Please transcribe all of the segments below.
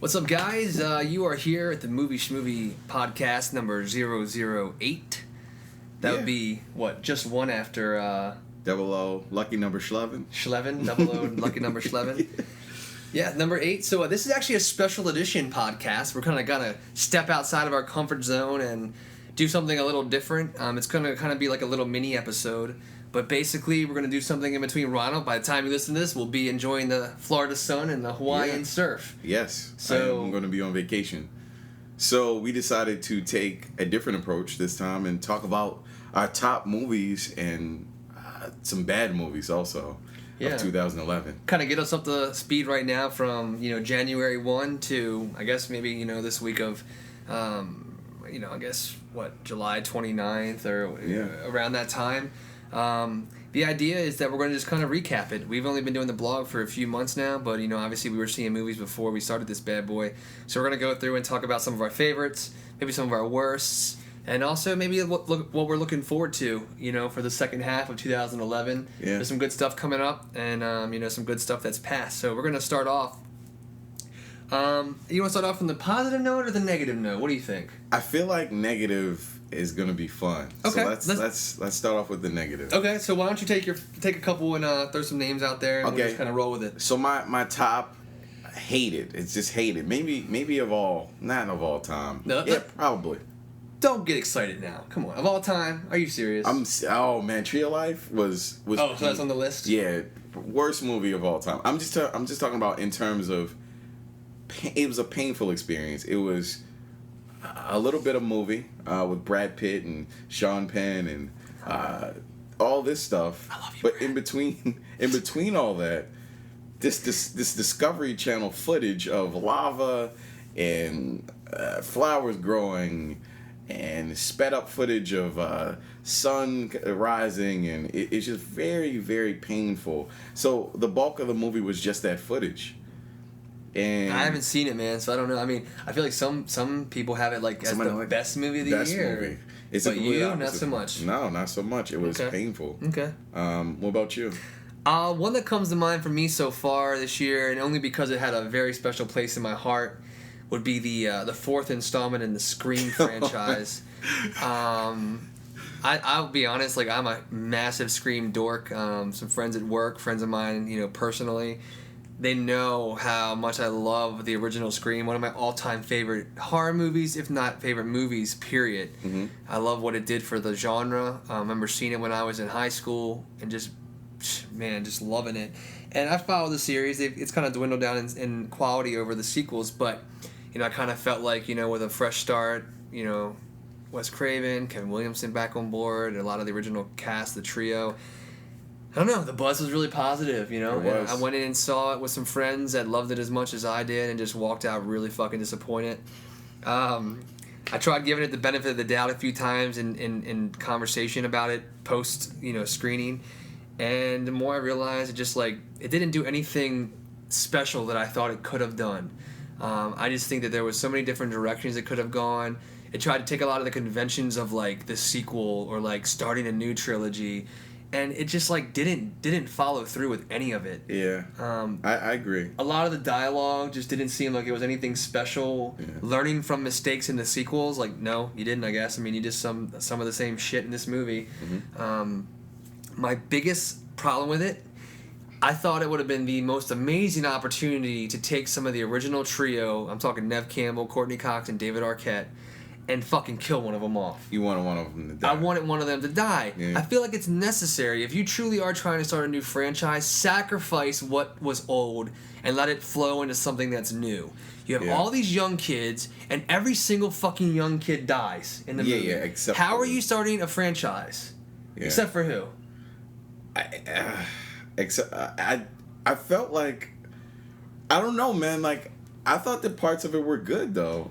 What's up, guys? You are here at the Schmovie podcast number 008. That would be, what, just one after... 00, lucky number Schleven. Schleven, 00, lucky number Schleven. Yeah, number 8. So this is actually a special edition podcast. We're kind of going to step outside of our comfort zone and do something a little different. It's going to kind of be like a little mini episode. But basically, we're going to do something in between. Ronald, by the time you listen to this, we'll be enjoying the Florida sun and the Hawaiian surf. Yes. So I'm going to be on vacation. So we decided to take a different approach this time and talk about our top movies and some bad movies also of 2011. Kind of get us up to speed right now from, January 1 to, I guess, maybe, this week of, I guess, July 29th or around that time. The idea is that we're going to just kind of recap it. We've only been doing the blog for a few months now, but obviously we were seeing movies before we started this bad boy. So we're going to go through and talk about some of our favorites, maybe some of our worsts, and also maybe what we're looking forward to, for the second half of 2011. Yeah. There's some good stuff coming up, and some good stuff that's passed. So we're going to start off. You want to start off from the positive note or the negative note? What do you think? I feel like negative is going to be fun. Okay. So let's start off with the negative. Okay, so why don't you take a couple and throw some names out there and we'll just kind of roll with it. So my top hated. It's just hated. Maybe not of all time. No, yeah, probably. Don't get excited now. Come on. Of all time, are you serious? Oh man, Tree of Life was so that's on the list? Yeah, worst movie of all time. I'm just talking about in terms of it was a painful experience. It was a little bit of movie with Brad Pitt and Sean Penn and all this stuff. I love you, but Brad. in between all that, this Discovery Channel footage of lava and flowers growing and sped up footage of sun rising, and it's just very, very painful. So the bulk of the movie was just that footage. And I haven't seen it, man, so I don't know. I mean, I feel like some people have it as the best movie of the year. Movie. It's but you, not so much. No, not so much. It was painful. Okay. What about you? One that comes to mind for me so far this year, and only because it had a very special place in my heart, would be the fourth installment in the Scream franchise. I'll be honest, I'm a massive Scream dork. Some friends at work, friends of mine, personally, they know how much I love the original Scream. One of my all-time favorite horror movies, if not favorite movies, period. Mm-hmm. I love what it did for the genre. I remember seeing it when I was in high school and just loving it. And I followed the series. It's kind of dwindled down in quality over the sequels, but I kind of felt like, with a fresh start, Wes Craven, Kevin Williamson back on board, a lot of the original cast, the trio. I don't know, the buzz was really positive, It was. I went in and saw it with some friends that loved it as much as I did and just walked out really fucking disappointed. I tried giving it the benefit of the doubt a few times in conversation about it post, screening. And the more I realized, it didn't do anything special that I thought it could have done. I just think that there was so many different directions it could have gone. It tried to take a lot of the conventions of the sequel or starting a new trilogy, and it just didn't follow through with any of it. Yeah, I agree. A lot of the dialogue just didn't seem like it was anything special. Yeah. Learning from mistakes in the sequels, no, you didn't. I guess. I mean, you did some of the same shit in this movie. Mm-hmm. My biggest problem with it, I thought it would have been the most amazing opportunity to take some of the original trio, I'm talking Neve Campbell, Courtney Cox, and David Arquette, and fucking kill one of them off. You wanted one of them to die. I wanted one of them to die. Yeah. I feel like it's necessary. If you truly are trying to start a new franchise, sacrifice what was old and let it flow into something that's new. You have all these young kids, and every single fucking young kid dies in the movie. Yeah, except How are you starting a franchise? Yeah. Except for who? I felt like, I don't know, man. I thought the parts of it were good though.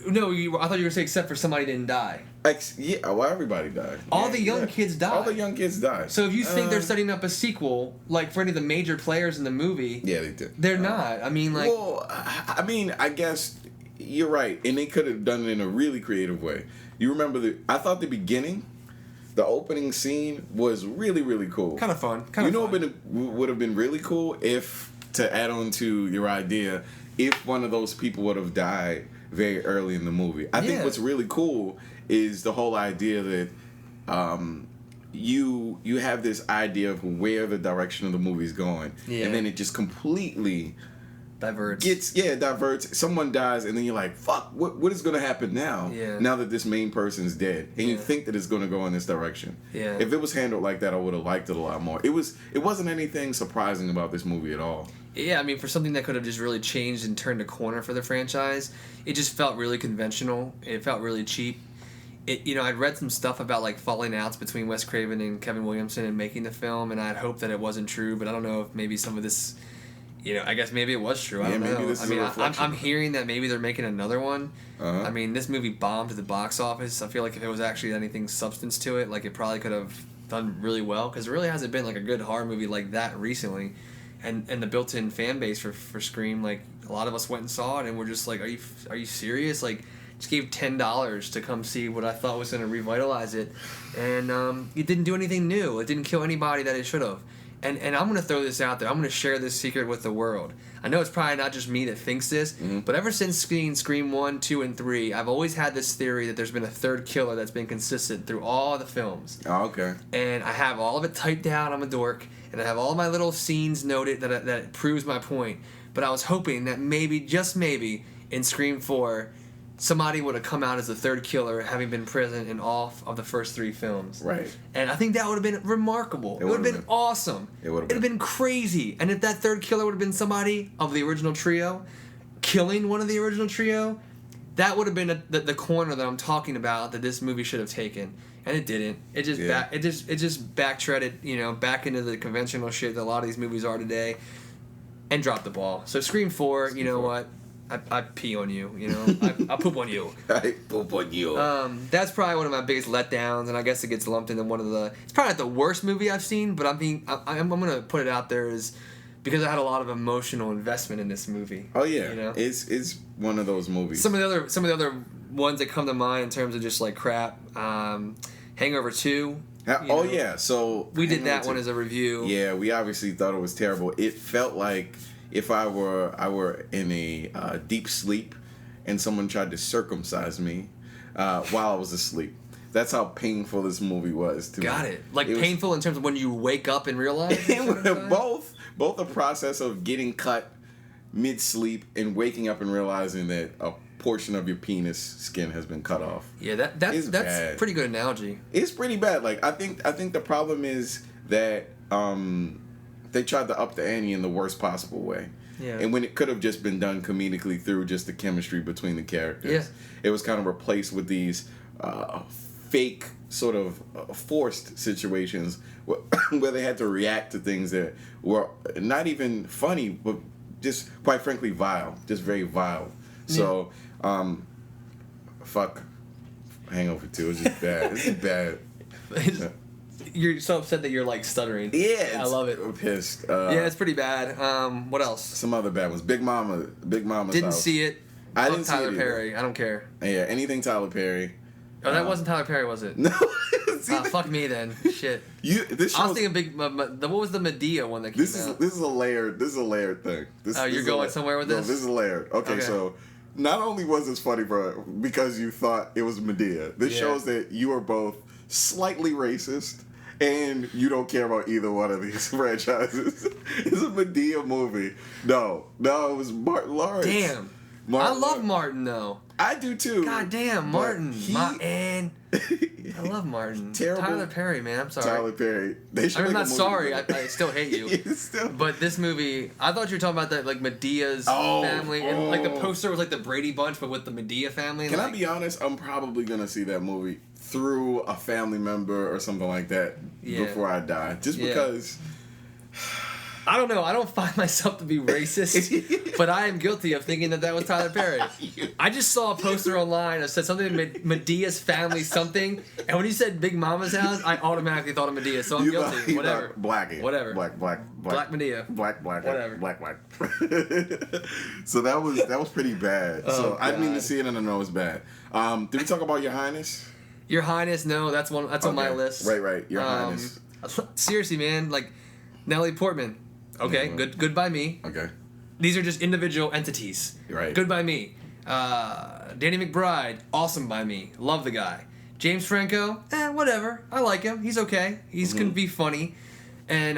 No, I thought you were going to say except for somebody didn't die. Well, everybody died. All the young kids died. All the young kids died. So if you think they're setting up a sequel, for any of the major players in the movie, yeah, they did. They're not. I mean, well, I guess you're right, and they could have done it in a really creative way. You remember I thought the beginning. The opening scene was really, really cool. Kind of fun. Would have been really cool if, to add on to your idea, if one of those people would have died very early in the movie. I think what's really cool is the whole idea that you have this idea of where the direction of the movie's going, and then it just completely diverts. Someone dies, and then you're like, fuck, what is going to happen now? Now that this main person's dead, and you think that it's going to go in this direction. If it was handled like that, I would have liked it a lot more. It wasn't anything surprising about this movie at all. Yeah, I mean, for something that could have just really changed and turned a corner for the franchise, it just felt really conventional. It felt really cheap. I'd read some stuff about like falling outs between Wes Craven and Kevin Williamson in making the film, and I'd hoped that it wasn't true, but I don't know if maybe some of this, I guess maybe it was true. I don't know. This is I'm hearing that maybe they're making another one. I mean, this movie bombed at the box office. I feel like if it was actually anything substance to it, like it probably could have done really well, because there really hasn't been like a good horror movie like that recently. And the built-in fan base for Scream, like a lot of us went and saw it, and we're just like, are you serious? Like, just gave $10 to come see what I thought was going to revitalize it, and it didn't do anything new. It didn't kill anybody that it should have. And I'm going to throw this out there. I'm going to share this secret with the world. I know it's probably not just me that thinks this, but ever since Scream 1, 2, and 3, I've always had this theory that there's been a third killer that's been consistent through all the films. Oh, okay. And I have all of it typed down. I'm a dork. And I have all my little scenes noted that proves my point. But I was hoping that maybe, just maybe, in Scream 4, somebody would have come out as the third killer, having been present in all of the first 3 films. Right. And I think that would have been remarkable. It would have been awesome. It would have been crazy. And if that third killer would have been somebody of the original trio, killing one of the original trio, that would have been the corner that I'm talking about that this movie should have taken. And it didn't. It just it just backthreaded, back into the conventional shit that a lot of these movies are today, and dropped the ball. So Scream 4, what? I pee on you, I poop on you. I poop on you. That's probably one of my biggest letdowns, and I guess it gets lumped into one of the. It's probably not the worst movie I've seen, but I'm gonna put it out there as because I had a lot of emotional investment in this movie. Oh yeah, it's one of those movies. Some of the other ones that come to mind in terms of just like crap. Hangover 2. So we did that one as a review. Yeah, we obviously thought it was terrible. It felt like if I were in a deep sleep and someone tried to circumcise me while I was asleep. That's how painful this movie was to me. Got it. Like painful in terms of when you wake up and realize? Both the process of getting cut mid-sleep and waking up and realizing that a portion of your penis skin has been cut off. Yeah, that's a pretty good analogy. It's pretty bad. Like I think the problem is that they tried to up the ante in the worst possible way. Yeah. And when it could have just been done comedically through just the chemistry between the characters. It was kind of replaced with these fake sort of forced situations where they had to react to things that were not even funny, but just quite frankly vile, just very vile. So, fuck Hangover 2. It's just bad. It's just bad. You're so upset that you're like stuttering. Yeah, I love it. I'm pissed. Yeah, it's pretty bad. What else? Some other bad ones. Big Mama's Didn't house. see it. I didn't Tyler see it Perry. I don't care. Yeah, anything Tyler Perry. Oh, that wasn't Tyler Perry, was it? No. Fuck me then. Shit. I was thinking what was the Medea one that came out? This is a layered thing. You're going somewhere with this? No, this is layered. Okay, so not only was this funny, because you thought it was Medea. This shows that you are both slightly racist and you don't care about either one of these franchises. It's a Medea movie. No, it was Martin Lawrence. Damn. I love Martin though. I do too. God damn, Martin. I love Martin. Terrible. Tyler Perry, man. I'm sorry. Tyler Perry. I'm not sorry. I still hate you. But this movie, I thought you were talking about that, like Medea's family, and like the poster was like the Brady Bunch, but with the Medea family. Can I be honest? I'm probably gonna see that movie through a family member or something like that before I die, just because. I don't know. I don't find myself to be racist, but I am guilty of thinking that was Tyler Perry. I just saw a poster online that said something Medea's family something, and when you said Big Mama's house, I automatically thought of Medea, so I'm guilty. Whatever. Whatever. Black Medea. Black. Whatever. Black. So that was pretty bad. So I didn't mean to see it, and I know it's bad. Did we talk about Your Highness? Your Highness, no, that's on my list. Right. Your Highness. Seriously, man, like Natalie Portman. Okay, good by me. Okay. these are just individual entities. Right. Good by me. Danny McBride, awesome by me. Love the guy. James Franco, whatever. I like him. He's okay. He's gonna be funny. And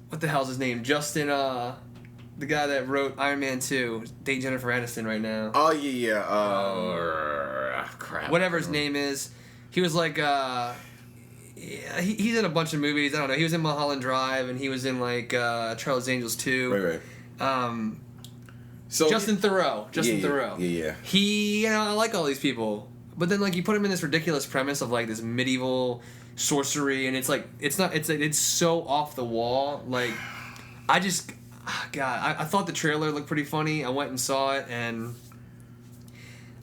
what the hell's his name? Justin, the guy that wrote Iron Man 2, date Jennifer Aniston right now. Oh yeah. Crap. Whatever his name is, he was like he's in a bunch of movies. I don't know. He was in Mulholland Drive, and he was in like Charlie's Angels 2. Right. So Justin Theroux. Theroux. Yeah. He, I like all these people. But then, like, you put him in this ridiculous premise of, like, this medieval sorcery, and it's, like, it's so off the wall. Like, I thought the trailer looked pretty funny. I went and saw it, and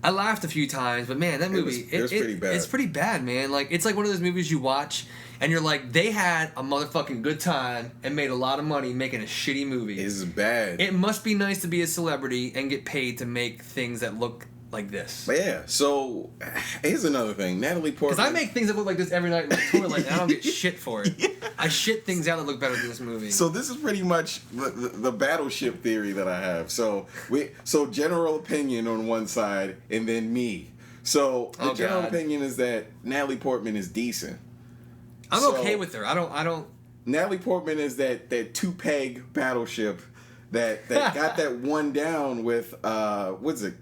I laughed a few times. But, man, that movie... It was pretty bad. It's pretty bad, man. Like, it's like one of those movies you watch, and you're like, they had a motherfucking good time and made a lot of money making a shitty movie. It's bad. It must be nice to be a celebrity and get paid to make things that look... like this. But yeah, so here's another thing. Natalie Portman. Because I make things that look like this every night in my toilet, and I don't get shit for it. Yeah. I shit things out that look better than this movie. So this is pretty much the battleship theory that I have. So general opinion on one side, and then me. So the general opinion is that Natalie Portman is decent. I'm okay with her. I don't. Natalie Portman is that two peg battleship that got that one down with what's it?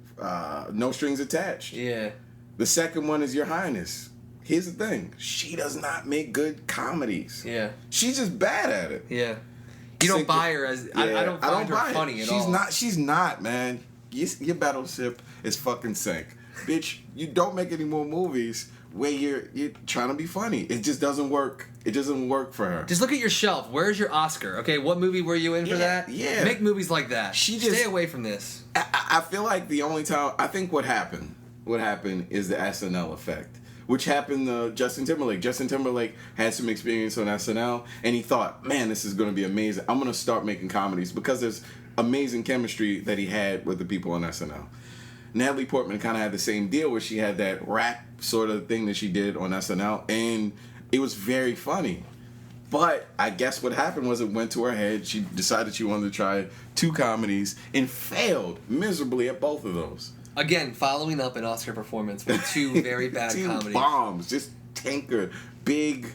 No Strings Attached. Yeah. The second one is Your Highness. Here's the thing. She does not make good comedies. Yeah. She's just bad at it. Yeah. You don't buy her as... Yeah, I don't find her funny at all. She's not, man. Your battleship is fucking sank. Bitch, you don't make any more movies where you're trying to be funny. It just doesn't work. It doesn't work for her. Just look at your shelf. Where's your Oscar? Okay, what movie were you in for that? Yeah. Make movies like that. Stay away from this. I feel like the only time... I think what happened is the SNL effect, which happened to Justin Timberlake. Justin Timberlake had some experience on SNL, and he thought, man, this is going to be amazing. I'm going to start making comedies because there's amazing chemistry that he had with the people on SNL. Natalie Portman kind of had the same deal where she had that rap sort of thing that she did on SNL, and it was very funny. But I guess what happened was it went to her head. She decided she wanted to try two comedies and failed miserably at both of those. Again, following up an Oscar performance with two very bad comedies. Bombs, just big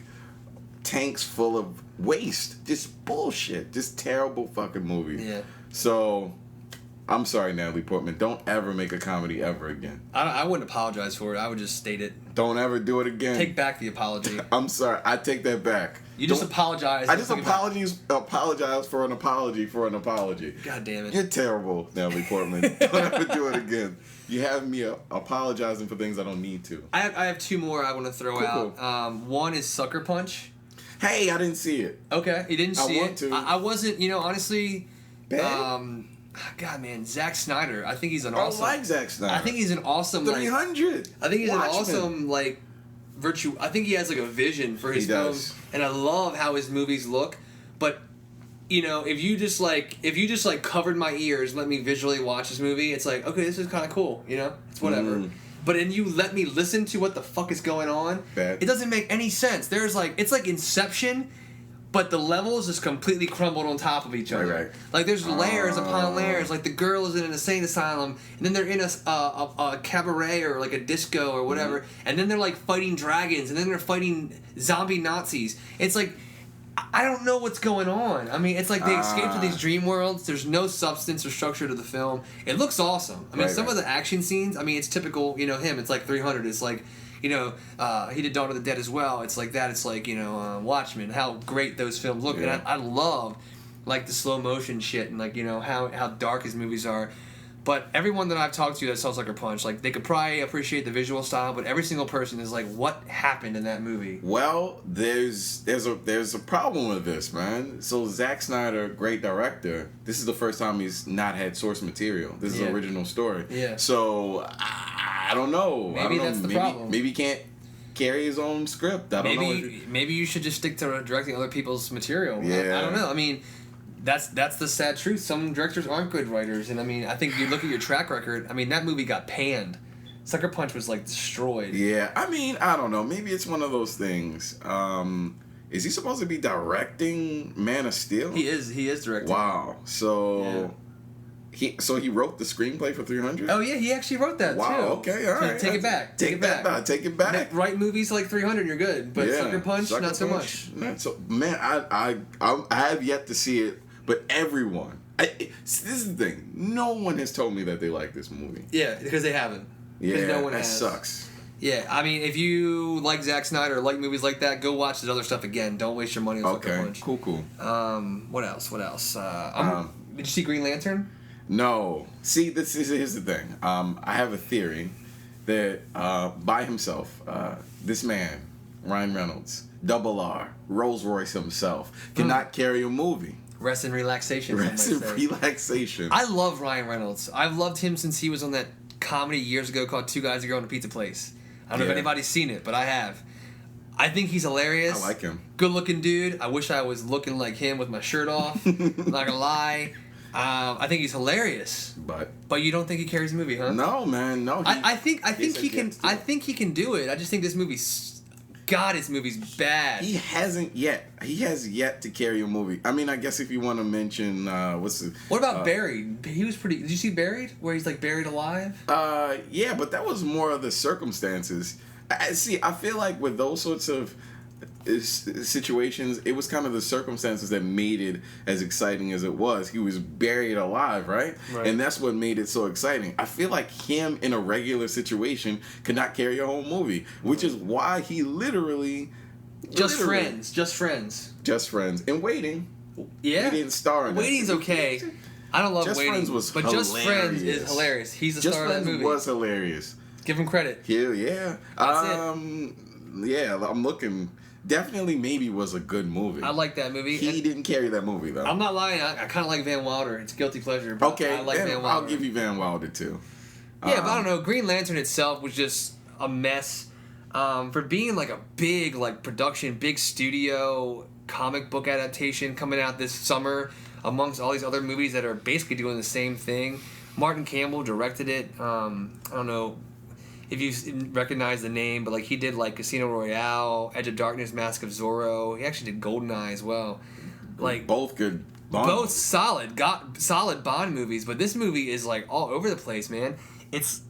tanks full of waste. Just bullshit. Just terrible fucking movies. Yeah. So... I'm sorry, Natalie Portman. Don't ever make a comedy ever again. I wouldn't apologize for it. I would just state it. Don't ever do it again. Take back the apology. I'm sorry. I take that back. You just apologize. I just apologize for an apology for an apology. God damn it. You're terrible, Natalie Portman. Don't ever do it again. You have me apologizing for things I don't need to. I have two more I want to throw out. Cool. One is Sucker Punch. Hey, I didn't see it. Okay, you didn't see it. I want to. I wasn't, honestly... Bad? God, man, Zack Snyder. I think he's an awesome... I like Zack Snyder. I think he's an awesome... 300. I think he's Watchmen. an awesome, virtue... I think he has, a vision for his films. And I love how his movies look. But, if you just covered my ears and let me visually watch this movie, it's like, okay, this is kind of cool, It's whatever. But then you let me listen to what the fuck is going on, Bad. It doesn't make any sense. There's, it's like Inception... But the levels just completely crumbled on top of each other. Right. Like there's layers upon layers. Like the girl is in an insane asylum, and then they're in a cabaret or like a disco or whatever, and then they're fighting dragons, and then they're fighting zombie Nazis. It's like I don't know what's going on. I mean, it's like they escape to these dream worlds. There's no substance or structure to the film. It looks awesome. I mean, some of the action scenes. I mean, it's typical. Him. It's like 300. It's like. He did Dawn of the Dead as well. It's like that. It's like, Watchmen, how great those films look. Yeah. And I love, the slow motion shit and, how dark his movies are. But everyone that I've talked to that saw Sucker Punch, they could probably appreciate the visual style, but every single person is like, what happened in that movie? Well, there's a problem with this, man. So Zack Snyder, great director, this is the first time he's not had source material. This is an original story. Yeah. So I don't know. That's the problem. Maybe he can't carry his own script. I don't know. Maybe you should just stick to directing other people's material. Yeah. I don't know. I mean, that's the sad truth. Some directors aren't good writers, and I mean, I think if you look at your track record, I mean, that movie got panned. Sucker Punch was destroyed. Yeah, I mean, I don't know. Maybe it's one of those things. Is he supposed to be directing Man of Steel? He is directing. Wow. So he wrote the screenplay for 300? Oh yeah, he actually wrote that too. Wow, okay, all right. Take it back. Take it back. Take it back. Write movies like 300, you're good. But Sucker Punch, not so much. Not so. Man, I have yet to see it, but everyone. This is the thing. No one has told me that they like this movie. Yeah, because they haven't. Yeah, no one that has. sucks. Yeah, I mean, if you like Zack Snyder or like movies like that, go watch his other stuff again. Don't waste your money on Sucker Punch. Cool. What else? Did you see Green Lantern? No. See, here's the thing. I have a theory that by himself, this man, Ryan Reynolds, Double R, Rolls Royce himself, cannot carry a movie. Rest in relaxation. Rest in relaxation. I love Ryan Reynolds. I've loved him since he was on that comedy years ago called Two Guys, a Girl, and a Pizza Place. I don't know if anybody's seen it, but I have. I think he's hilarious. I like him. Good looking dude. I wish I was looking like him with my shirt off. Not gonna lie. I think he's hilarious. But you don't think he carries the movie, huh? No, man. No. I think he can. I think he can do it. I just think this movie's. God, this movie's bad. He hasn't yet. He has yet to carry a movie. I mean, I guess if you want to mention What about Buried? He was pretty. Did you see Buried, where he's like buried alive? Yeah, but that was more of the circumstances. I feel like with those sorts of situations, it was kind of the circumstances that made it as exciting as it was. He was buried alive, right? And that's what made it so exciting. I feel like him in a regular situation could not carry a whole movie, which is why he literally friends. And Waiting. Yeah, he didn't star in Waiting's that. okay. I don't love Just Waiting, Friends was but hilarious. Just Friends is hilarious. He's the star of that movie. Was hilarious. Give him credit. Yeah. That's it. Yeah, I'm looking. Definitely maybe was a good movie. I like that movie. He didn't carry that movie, though. I'm not lying. I kind of like Van Wilder. It's a guilty pleasure. But okay, I like Van Wilder. I'll give you Van Wilder, too. Yeah, but I don't know. Green Lantern itself was just a mess. For being like a big production, big studio comic book adaptation coming out this summer amongst all these other movies that are basically doing the same thing. Martin Campbell directed it. I don't know if you recognize the name, but he did Casino Royale, Edge of Darkness, Mask of Zorro. He actually did GoldenEye as well. Both good Bond. Both solid Bond movies, but this movie is all over the place, man. It's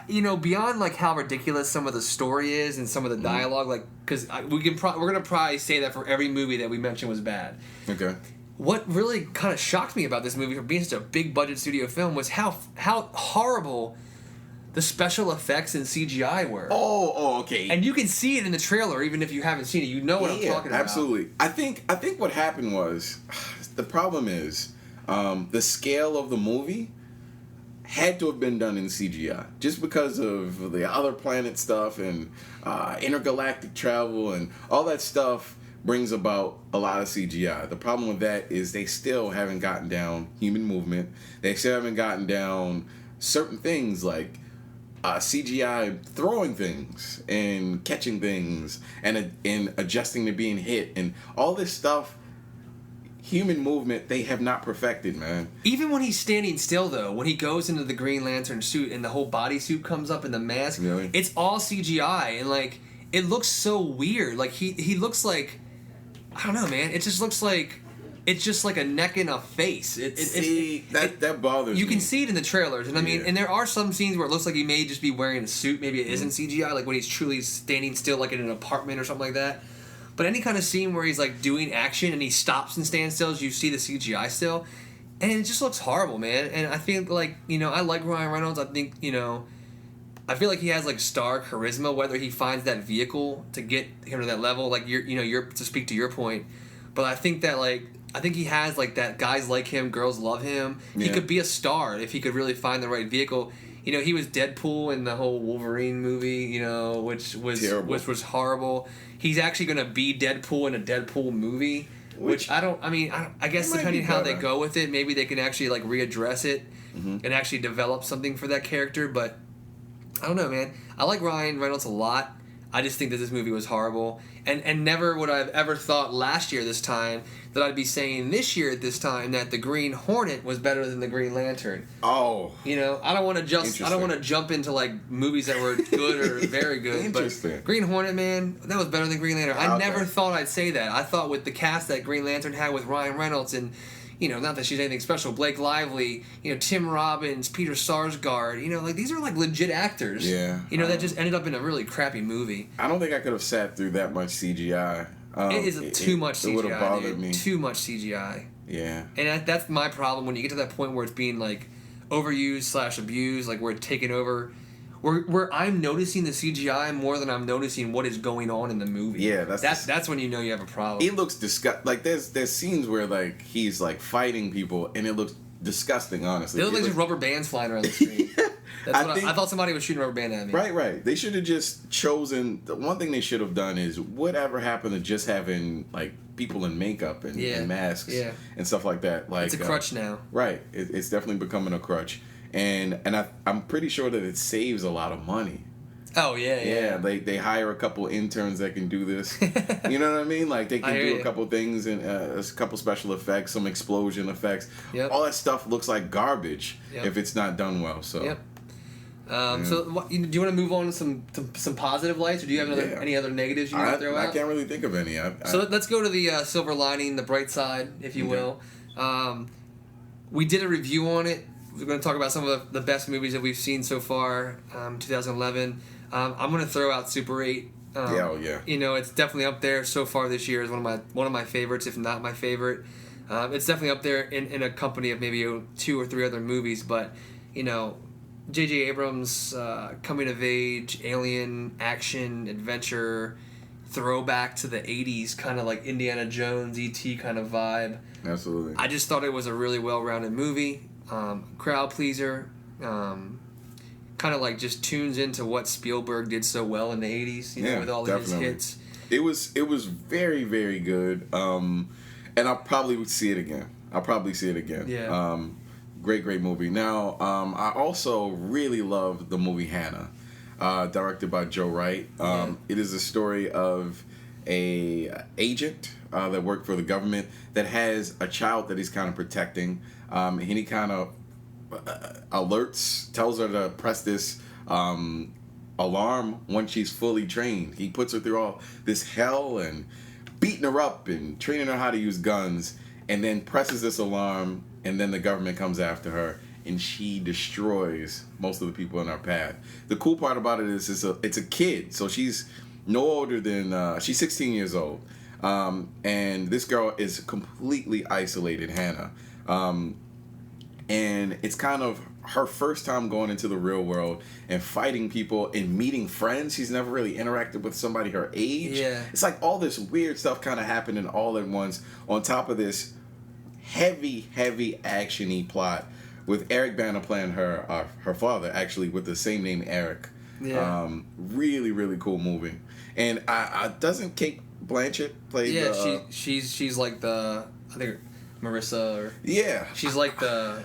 beyond how ridiculous some of the story is and some of the dialogue, because we're gonna probably say that for every movie that we mentioned was bad. Okay. What really kind of shocked me about this movie for being such a big budget studio film was how horrible the special effects and CGI were. Oh, okay. And you can see it in the trailer, even if you haven't seen it. You know what I'm talking about. Absolutely. I think what happened was, the problem is, the scale of the movie had to have been done in CGI, just because of the other planet stuff and intergalactic travel and all that stuff brings about a lot of CGI. The problem with that is they still haven't gotten down human movement. They still haven't gotten down certain things like CGI throwing things and catching things and adjusting to being hit and all this stuff. Human movement they have not perfected, man. Even when he's standing still, though, when he goes into the Green Lantern suit and the whole bodysuit comes up and the mask, really? It's all CGI and it looks so weird. He looks like, I don't know, man. It just looks like it's just a neck and a face. That bothers me. You can see it in the trailers, and I mean, and there are some scenes where it looks like he may just be wearing a suit. Maybe it isn't CGI, when he's truly standing still, in an apartment or something like that. But any kind of scene where he's doing action and he stops and stands still, you see the CGI still, and it just looks horrible, man. And I think I like Ryan Reynolds. I think I feel like he has star charisma. Whether he finds that vehicle to get him to that level, you're to speak to your point, but I think that I think he has that guys like him, girls love him. He could be a star if he could really find the right vehicle. He was Deadpool in the whole Wolverine movie, which was horrible. He's actually going to be Deadpool in a Deadpool movie, which I guess depending on how they go with it, maybe they can actually readdress it and actually develop something for that character. But I don't know, man. I like Ryan Reynolds a lot. I just think that this movie was horrible. And never would I have ever thought last year this time that I'd be saying this year at this time that the Green Hornet was better than the Green Lantern. Oh. You know, I don't want to jump into like movies that were good or very good. But Green Hornet, man, that was better than Green Lantern. I never thought I'd say that. I thought with the cast that Green Lantern had with Ryan Reynolds and, you know, not that she's anything special, Blake Lively, you know, Tim Robbins, Peter Sarsgaard, you know, like these are like legit actors. Yeah. You know, that just ended up in a really crappy movie. I don't think I could have sat through that much CGI. It is too much CGI. It would have bothered me. Too much CGI. Yeah. And that's my problem when you get to that point where it's being like overused / abused, like where it's taken over. Where I'm noticing the CGI more than I'm noticing what is going on in the movie. Yeah, that's when you know you have a problem. It looks disgusting. Like there's scenes where like he's like fighting people and it looks disgusting. Honestly, they look like just rubber bands flying around the screen. I thought somebody was shooting a rubber band at me. Right. They should have just chosen. The one thing they should have done is whatever happened to just having like people in makeup and masks and stuff like that. Like it's a crutch now. Right. It's definitely becoming a crutch. And I'm pretty sure that it saves a lot of money. Oh yeah. Yeah, they hire a couple interns that can do this. You know what I mean? Like they can do a couple things and a couple special effects, some explosion effects. Yep. All that stuff looks like garbage if it's not done well. So. Yep. So do you want to move on to some positive lights, or do you have any other negatives you want to throw out? I can't really think of any. So let's go to the silver lining, the bright side, if you will. We did a review on it. We're going to talk about some of the best movies that we've seen so far, 2011. I'm going to throw out Super 8. You know, it's definitely up there so far this year as one of my favorites, if not my favorite. It's definitely up there in a company of maybe 2 or 3 other movies, but you know, J.J. Abrams' coming of age, alien, action, adventure, throwback to the 80s, kind of like Indiana Jones, E.T. kind of vibe. Absolutely. I just thought it was a really well-rounded movie. Crowd pleaser, kind of like just tunes into what Spielberg did so well in the 80s, you know, with all of his hits. It was very, very good, and I'll probably see it again. Yeah. Great movie. Now, I also really love the movie Hannah, directed by Joe Wright. It is a story of a agent that worked for the government that has a child that he's kind of protecting. And he kind of tells her to press this alarm when she's fully trained. He puts her through all this hell and beating her up and training her how to use guns, and then presses this alarm, and then the government comes after her, and she destroys most of the people in our path. The cool part about it is it's a kid, so she's no older than she's 16 years old, and this girl is completely isolated, Hannah. And it's kind of her first time going into the real world and fighting people and meeting friends. She's never really interacted with somebody her age. Yeah. It's like all this weird stuff kind of happening all at once on top of this heavy action-y plot with Eric Bana playing her father, actually, with the same name, Eric. Yeah. Really cool movie. And doesn't Kate Blanchett play the... she's like the... I think Marissa or... Yeah. She's like the...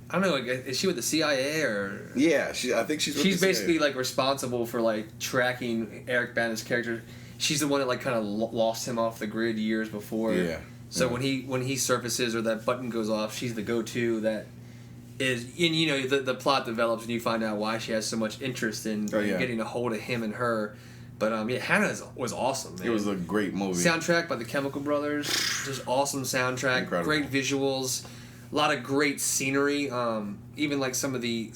I don't know, is she with the CIA or... Yeah, I think she's with She's the basically CIA. like responsible for like tracking Eric Bana's character. She's the one that like kind of lost him off the grid years before. Yeah. So when he surfaces or that button goes off, she's the go-to that is... And you know, the plot develops and you find out why she has so much interest in getting a hold of him and her. But Hannah was awesome, man. It was a great movie. Soundtrack by the Chemical Brothers, just awesome soundtrack. Incredible. Great visuals, a lot of great scenery. Even like some of the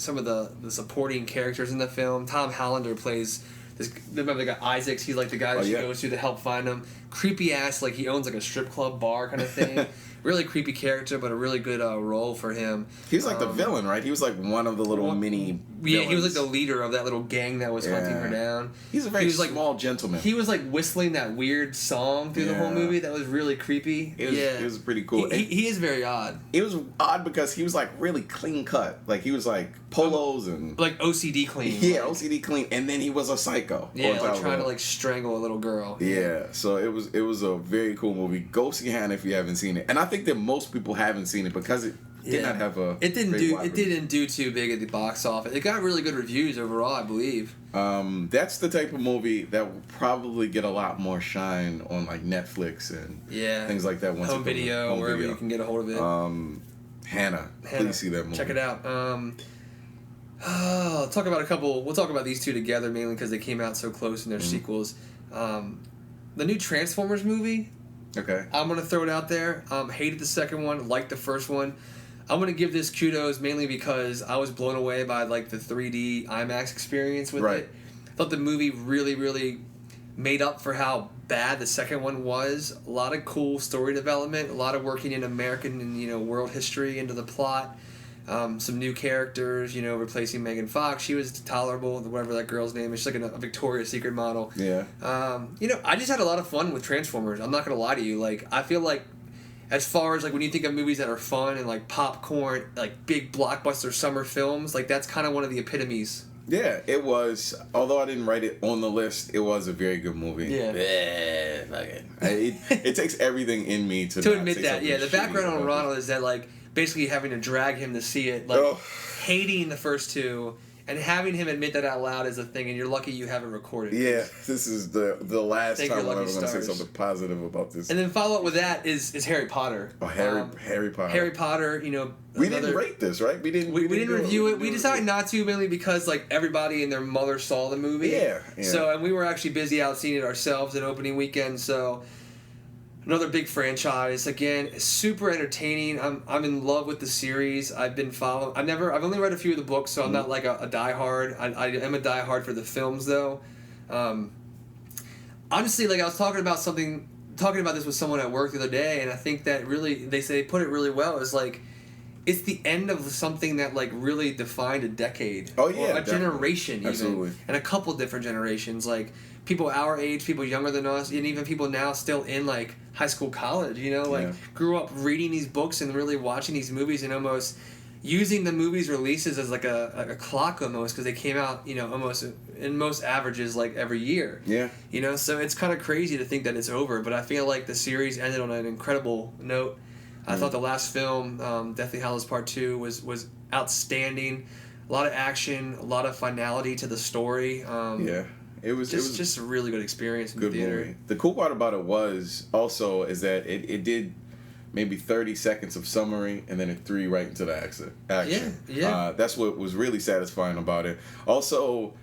supporting characters in the film. Tom Hollander plays this. Remember the guy Isaacs? He's like the guy that she goes to help find him. Creepy ass, like he owns like a strip club bar kind of thing. Really creepy character, but a really good role for him. He was like the villain, right? He was like one of the little mini villains. He was like the leader of that little gang that was hunting her down. He's a very small gentleman. He was like whistling that weird song through the whole movie that was really creepy. It was pretty cool. He is very odd. It was odd because he was like really clean cut. Like he was like polos and... Like OCD clean. Yeah, OCD clean. And then he was a psycho. Yeah, like trying to like strangle a little girl. Yeah, so it was a very cool movie. Go see Hannah if you haven't seen it. And I think that most people haven't seen it because did not have a. It didn't do too big at the box office. It got really good reviews overall, I believe. That's the type of movie that will probably get a lot more shine on like Netflix and things like that. Home video, wherever you can get a hold of it. Hannah, please see that movie. Check it out. We'll talk about these two together mainly because they came out so close in their sequels. The new Transformers movie. Okay. I'm gonna throw it out there. Hated the second one, liked the first one. I'm gonna give this kudos mainly because I was blown away by like the 3D IMAX experience with it. I thought the movie really, really made up for how bad the second one was. A lot of cool story development, a lot of working in American and world history into the plot. Some new characters, replacing Megan Fox. She was tolerable, whatever that girl's name is. She's like a Victoria's Secret model. Yeah. I just had a lot of fun with Transformers. I'm not gonna lie to you. Like, I feel like, as far as like when you think of movies that are fun and like popcorn, like big blockbuster summer films, like that's kind of one of the epitomes. Yeah, it was. Although I didn't write it on the list, it was a very good movie. Yeah. It takes everything in me to admit that. Yeah, the background on Ronald is that like basically having to drag him to see it, like hating the first two, and having him admit that out loud is a thing, and you're lucky you have it recorded. Yeah, this is the last time I'm ever going to say something positive about this. And then follow up with that is Harry Potter. Oh, Harry Potter. Harry Potter, we didn't rate this, right? We didn't review it. We decided not to, mainly because like everybody and their mother saw the movie. Yeah. So, and we were actually busy out seeing it ourselves at opening weekend, so another big franchise. Again, super entertaining. I'm in love with the series. I've been following. I've only read a few of the books, so I'm not like a diehard. I am a diehard for the films, though. Honestly, like I was talking about this with someone at work the other day, and I think that really they put it really well. Is like it's the end of something that like really defined a decade. Oh yeah, or a generation, even. Absolutely. And a couple different generations, like people our age, people younger than us, and even people now still in like high school, college, grew up reading these books and really watching these movies and almost using the movies releases as like a clock almost, because they came out, almost in most averages like every year. Yeah. So it's kind of crazy to think that it's over, but I feel like the series ended on an incredible note. I thought the last film, Deathly Hallows Part 2, was outstanding. A lot of action, a lot of finality to the story. It was just a really good experience in the theater. Movie. The cool part about it is that it did maybe 30 seconds of summary and then it threw right into the action. Yeah. That's what was really satisfying about it. Also,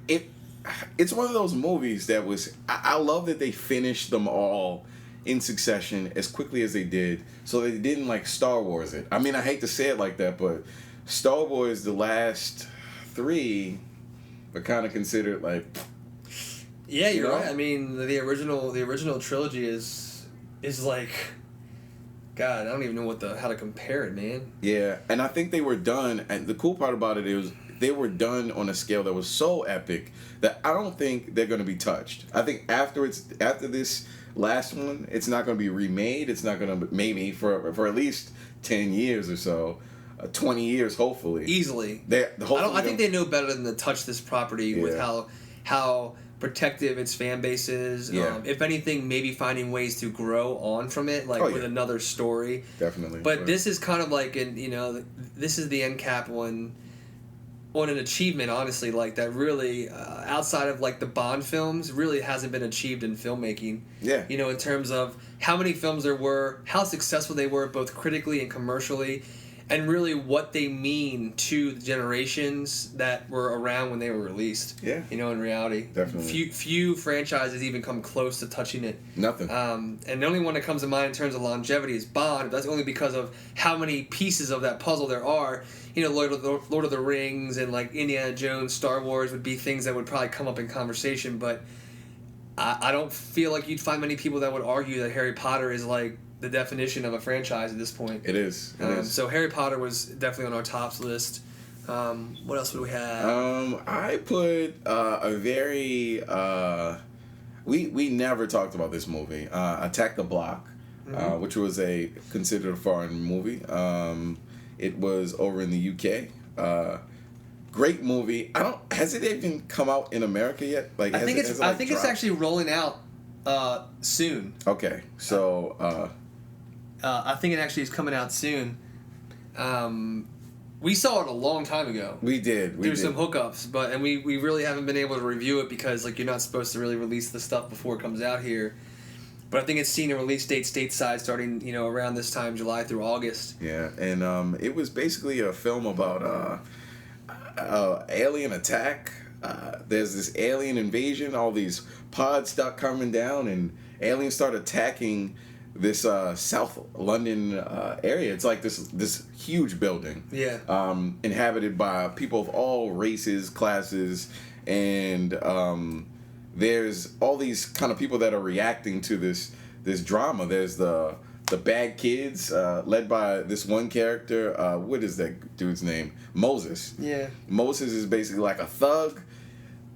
it's one of those movies that was. I love that they finished them all in succession as quickly as they did, so they didn't like Star Wars it. I mean, I hate to say it like that, but Star Wars, the last 3. But kind of considered like. Yeah, you're right. I mean, the original trilogy is like, God, I don't even know how to compare it, man. Yeah, and I think they were done. And the cool part about it is they were done on a scale that was so epic that I don't think they're going to be touched. I think after this last one, it's not going to be remade. It's not going to maybe for at least 10 years or so. 20 years, hopefully. Easily. I think they know better than to touch this property with how protective its fan base is. Yeah. If anything, maybe finding ways to grow on from it, with another story. Definitely. But this is kind of like this is the end cap on an achievement, honestly, like that really, outside of like the Bond films, really hasn't been achieved in filmmaking. Yeah. In terms of how many films there were, how successful they were, both critically and commercially, and really what they mean to the generations that were around when they were released. Yeah. In reality. Definitely. Few franchises even come close to touching it. Nothing. And the only one that comes to mind in terms of longevity is Bond. That's only because of how many pieces of that puzzle there are. Lord of the Rings and like Indiana Jones, Star Wars would be things that would probably come up in conversation, but I don't feel like you'd find many people that would argue that Harry Potter is like the definition of a franchise at this point. It is. So Harry Potter was definitely on our tops list. What else would we have? I put a very we never talked about this movie. Attack the Block, which was considered a foreign movie. It was over in the UK. Great movie. Has it even come out in America yet? Like, I think it's actually rolling out soon. Okay, so I think it actually is coming out soon. We saw it a long time ago. We did. There's some hookups, and we really haven't been able to review it because like you're not supposed to really release the stuff before it comes out here. But I think it's seen a release date stateside starting around this time, July through August. Yeah, and it was basically a film about alien attack. There's this alien invasion. All these pods start coming down, and aliens start attacking this South London area. It's like this huge building. Yeah. Inhabited by people of all races, classes, and there's all these kind of people that are reacting to this drama. There's the bad kids, led by this one character. What is that dude's name? Moses. Yeah. Moses is basically like a thug.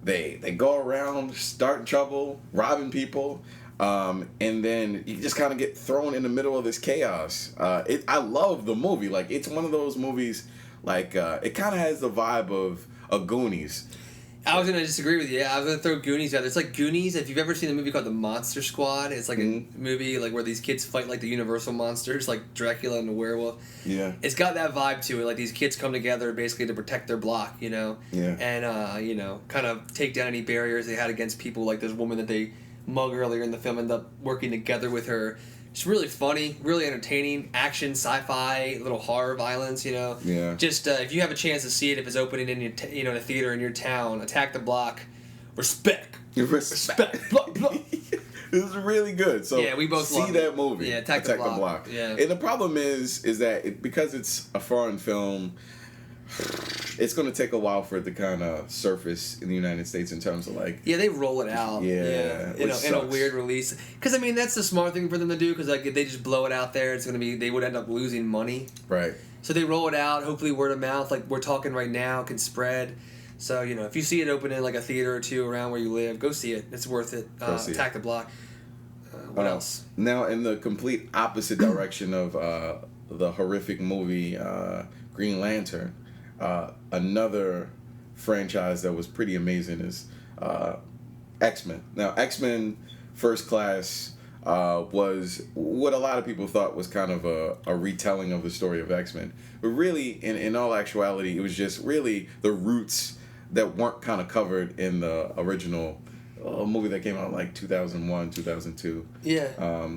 They go around starting trouble, robbing people. And then you just kind of get thrown in the middle of this chaos. I love the movie. Like, it's one of those movies, like, it kind of has the vibe of Goonies. I was going to disagree with you. I was going to throw Goonies out. It's like Goonies. If you've ever seen a movie called The Monster Squad, it's like a movie like where these kids fight like the Universal monsters, like Dracula and the werewolf. Yeah. It's got that vibe to it. Like these kids come together basically to protect their block, Yeah. And, kind of take down any barriers they had against people. Like this woman that they mug earlier in the film, end up working together with her. It's really funny, really entertaining, action, sci-fi, little horror, violence. Yeah. Just if you have a chance to see it, if it's opening in your, in a theater in your town, Attack the Block, respect. Block. This is really good. So yeah, we both see that movie. Yeah, Attack the Block. Yeah. And the problem is that because it's a foreign film, it's going to take a while for it to kind of surface in the United States in terms of like... Yeah, they roll it out. Yeah. In a weird release. Because, I mean, that's the smart thing for them to do, because like, if they just blow it out there, it's going to be... They would end up losing money. Right. So they roll it out, hopefully word of mouth, like we're talking right now, can spread. So, if you see it open in like a theater or two around where you live, go see it. It's worth it. Attack the Block. What else? Now, in the complete opposite direction of the horrific movie Green Lantern, another franchise that was pretty amazing is X-Men. Now, X-Men First Class was what a lot of people thought was kind of a retelling of the story of X-Men. But really, in all actuality, it was just really the roots that weren't kind of covered in the original movie that came out in like 2001, 2002. Yeah.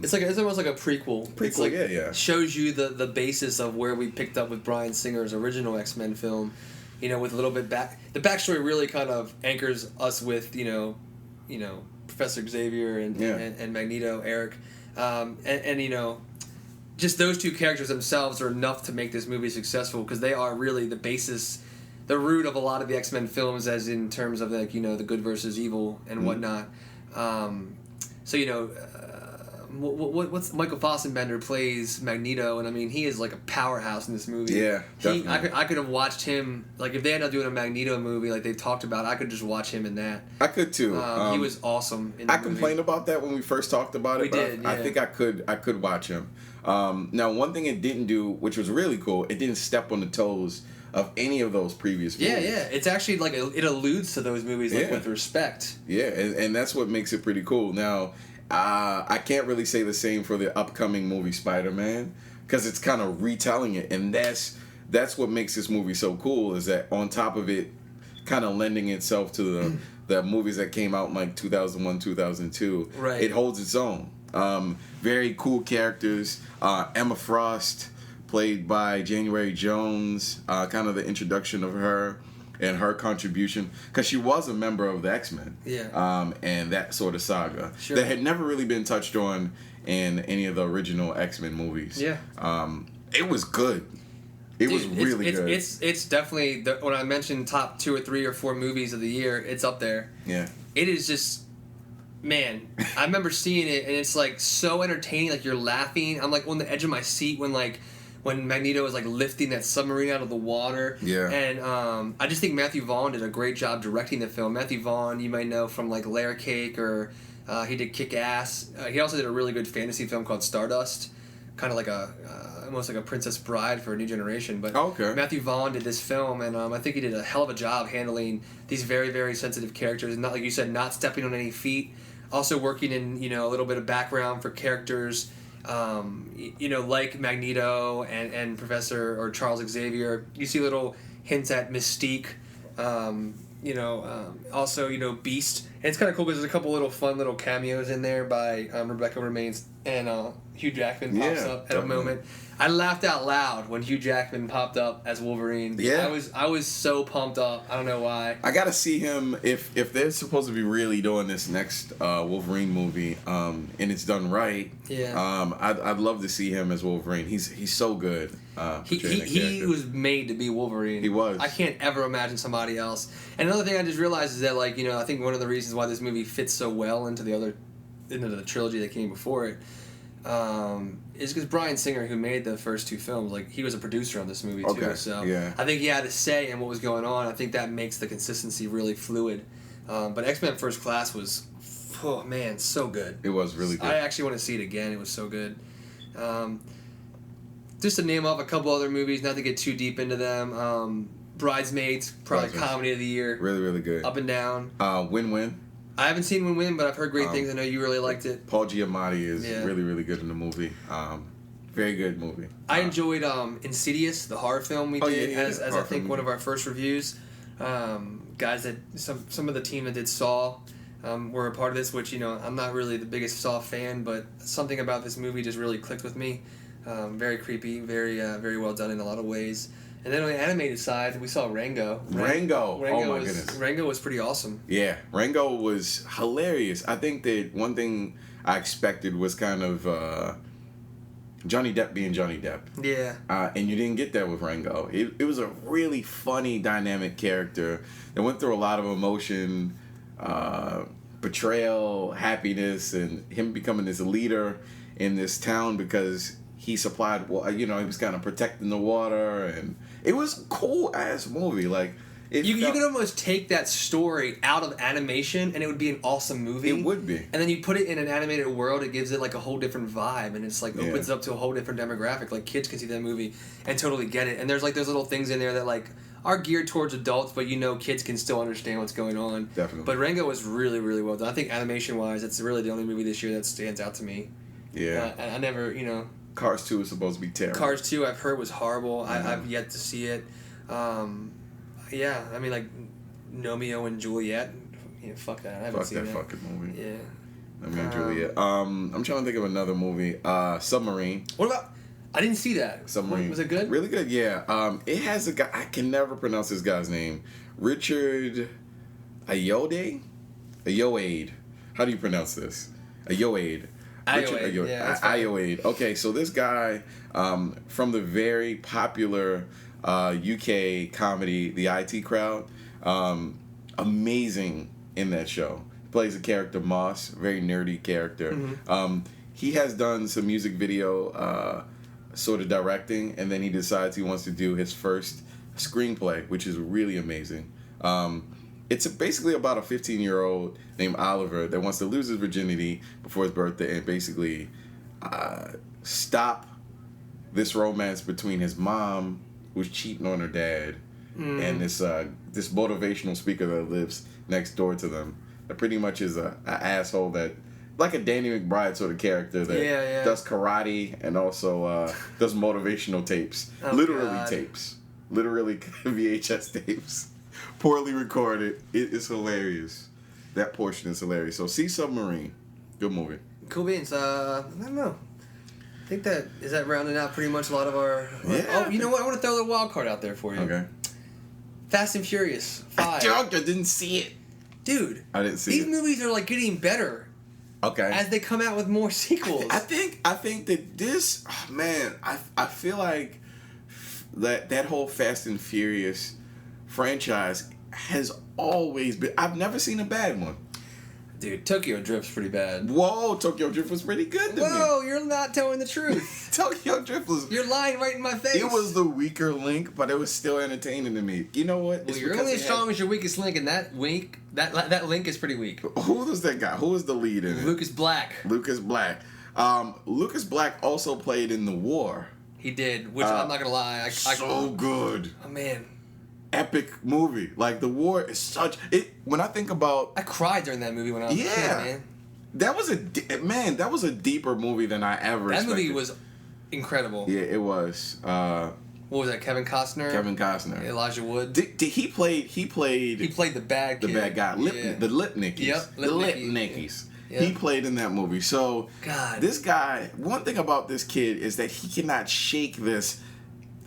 It's almost like a prequel. It's like, yeah. Shows you the basis of where we picked up with Bryan Singer's original X-Men film, with a little bit back. The backstory really kind of anchors us with, Professor Xavier and Magneto, Eric. And just those two characters themselves are enough to make this movie successful because they are really the basis, the root of a lot of the X-Men films, as in terms of like the good versus evil and whatnot. What's Michael Fassbender plays Magneto, and I mean he is like a powerhouse in this movie. Yeah, definitely. I could have watched him, like if they ended up doing a Magneto movie like they talked about, I could just watch him in that. I could too. He was awesome in the movie. Complained about that when we first talked about it. We did. I think I could watch him. Now, one thing it didn't do, which was really cool, it didn't step on the toes of any of those previous movies. Yeah. It's actually like it alludes to those movies with respect. Yeah, and that's what makes it pretty cool. Now, I can't really say the same for the upcoming movie Spider-Man because it's kind of retelling it, and that's what makes this movie so cool. Is that on top of it, kind of lending itself to the movies that came out in like 2001, 2002. Right. It holds its own. Very cool characters. Emma Frost, played by January Jones, kind of the introduction of her and her contribution, because she was a member of the X-Men. Yeah. And that sort of saga Sure. that had never really been touched on in any of the original X-Men movies. Yeah. It was good. It was really good. It's definitely, when I mentioned top 2 or 3 or 4 movies of the year, it's up there. Yeah. It is just... Man, I remember seeing it, and it's like so entertaining. Like you're laughing. I'm like on the edge of my seat when Magneto is like lifting that submarine out of the water. Yeah. And I just think Matthew Vaughn did a great job directing the film. Matthew Vaughn, you might know from like Layer Cake, or he did Kick Ass. He also did a really good fantasy film called Stardust, kind of like almost like a Princess Bride for a new generation. But okay. Matthew Vaughn did this film, and I think he did a hell of a job handling these very, very sensitive characters. Not like you said, not stepping on any feet. Also working in a little bit of background for characters Like Magneto and Professor or Charles Xavier, you see little hints at Mystique. Also, Beast. And it's kind of cool because there's a couple little fun little cameos in there by Rebecca Remains and Hugh Jackman pops up at a moment. I laughed out loud when Hugh Jackman popped up as Wolverine. Yeah. I was so pumped up. I don't know why. I gotta see him if they're supposed to be really doing this next Wolverine movie, and it's done right. Yeah. I'd love to see him as Wolverine. He's so good. He was made to be Wolverine. He was. I can't ever imagine somebody else. And another thing I just realized is that I think one of the reasons why this movie fits so well into the trilogy that came before it. Is because Bryan Singer, who made the first two films, he was a producer on this movie too. So yeah. I think he had a say in what was going on. I think that makes the consistency really fluid. But X-Men First Class was, oh man, so good. It was really good. I actually want to see it again. It was so good. Just to name off a couple other movies, not to get too deep into them. Bridesmaids, probably comedy of the year. Really, really good. Up and Down. Win-Win. I haven't seen Win-Win, but I've heard great things. I know you really liked it. Paul Giamatti is really, really good in the movie. Very good movie. I enjoyed Insidious, the horror film we did, as I think one of our first reviews. Guys that some of the team that did Saw were a part of this, which I'm not really the biggest Saw fan, but something about this movie just really clicked with me. Very creepy, very well done in a lot of ways. And then on the animated side, we saw Rango. Rango. Oh my goodness. Rango was pretty awesome. Yeah, Rango was hilarious. I think that one thing I expected was kind of Johnny Depp being Johnny Depp. Yeah. And you didn't get that with Rango. It was a really funny, dynamic character that went through a lot of emotion, betrayal, happiness, and him becoming this leader in this town because he supplied, he was kind of protecting the water, and it was a cool ass movie. You could almost take that story out of animation, and it would be an awesome movie. It would be. And then you put it in an animated world, it gives it a whole different vibe, and it's opens up to a whole different demographic. Kids can see that movie and totally get it. And there's those little things in there that are geared towards adults, but kids can still understand what's going on. Definitely. But Rango was really, really well done. I think animation wise, it's really the only movie this year that stands out to me. Yeah. I never, Cars 2 is supposed to be terrible. Cars 2, I've heard was horrible. I've yet to see it. Romeo and Juliet. Fuck that. I haven't seen that. Fuck that fucking movie. Yeah. Romeo and Juliet. I'm trying to think of another movie. Submarine. What about? I didn't see that. Submarine. Was it good? Really good. Yeah. It has a guy. I can never pronounce this guy's name. Richard Ayoade. How do you pronounce this? Ayoade. Ayoade. Okay, so this guy from the very popular UK comedy, The IT Crowd, amazing in that show. Plays a character, Moss, very nerdy character. Mm-hmm. He has done some music video sort of directing, and then he decides he wants to do his first screenplay, which is really amazing. It's basically about a 15-year-old named Oliver that wants to lose his virginity before his birthday and basically stop this romance between his mom, who's cheating on her dad, and this motivational speaker that lives next door to them. That pretty much is an asshole that, like a Danny McBride sort of character that does karate and also does motivational tapes. Tapes. Literally VHS tapes. Poorly recorded. It is hilarious. That portion is hilarious. So, see Submarine. Good movie. Cool beans. I don't know. I think is that rounding out pretty much a lot of our... Yeah. Oh, you know what? I want to throw the wild card out there for you. Okay. Fast and Furious 5. I didn't see it. Dude. I didn't see These movies are getting better. Okay. As they come out with more sequels. I think that this... Oh, man, I feel like that whole Fast and Furious franchise has always been... I've never seen a bad one. Dude, Tokyo Drift's pretty bad. Whoa, Tokyo Drift was pretty good to me. Whoa, you're not telling the truth. Tokyo Drift was... You're lying right in my face. It was the weaker link, but it was still entertaining to me. You know what? Well, you're only as strong as your weakest link, and that link is pretty weak. Who was that guy? Who was the lead in it? Lucas Black. Lucas Black also played in The War. He did, which I'm not going to lie. So good. Oh, man. Epic movie. The War is such... When I think about... I cried during that movie when I was a kid, man. That was that was a deeper movie than I ever expected. That movie was incredible. Yeah, it was. What was that? Kevin Costner. Elijah Wood. Did he played He played the bad kid. The bad guy. The Lipnickies. Yep. The Lipnickies. Yep. He played in that movie. So this guy. One thing about this kid is that he cannot shake this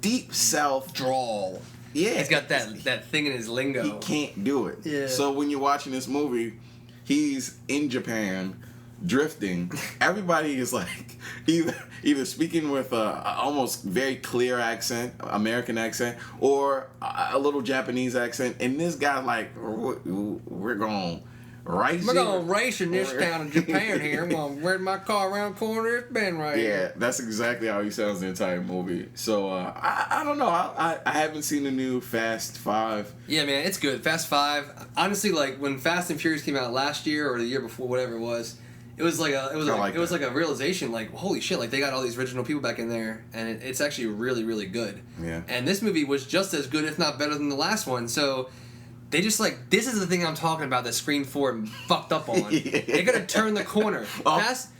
deep South drawl. Yeah, he's got that thing in his lingo. He can't do it. Yeah. So when you're watching this movie, he's in Japan, drifting. Everybody is like either speaking with a almost very clear accent, American accent, or a little Japanese accent. And this guy like, we're going race. We're gonna race in this town in Japan here. I'm gonna ride my car around the corner. It's been right here. Yeah, that's exactly how he sounds the entire movie. So I don't know. I haven't seen the new Fast 5. Yeah, man, it's good. Fast 5. Honestly, like when Fast and Furious came out last year or the year before, whatever it was like a realization. Like, holy shit! Like they got all these original people back in there, and it's actually really, really good. Yeah. And this movie was just as good, if not better, than the last one. So. They just like, this is the thing I'm talking about that Screen 4 fucked up on. Yeah. They gotta turn the corner. Fast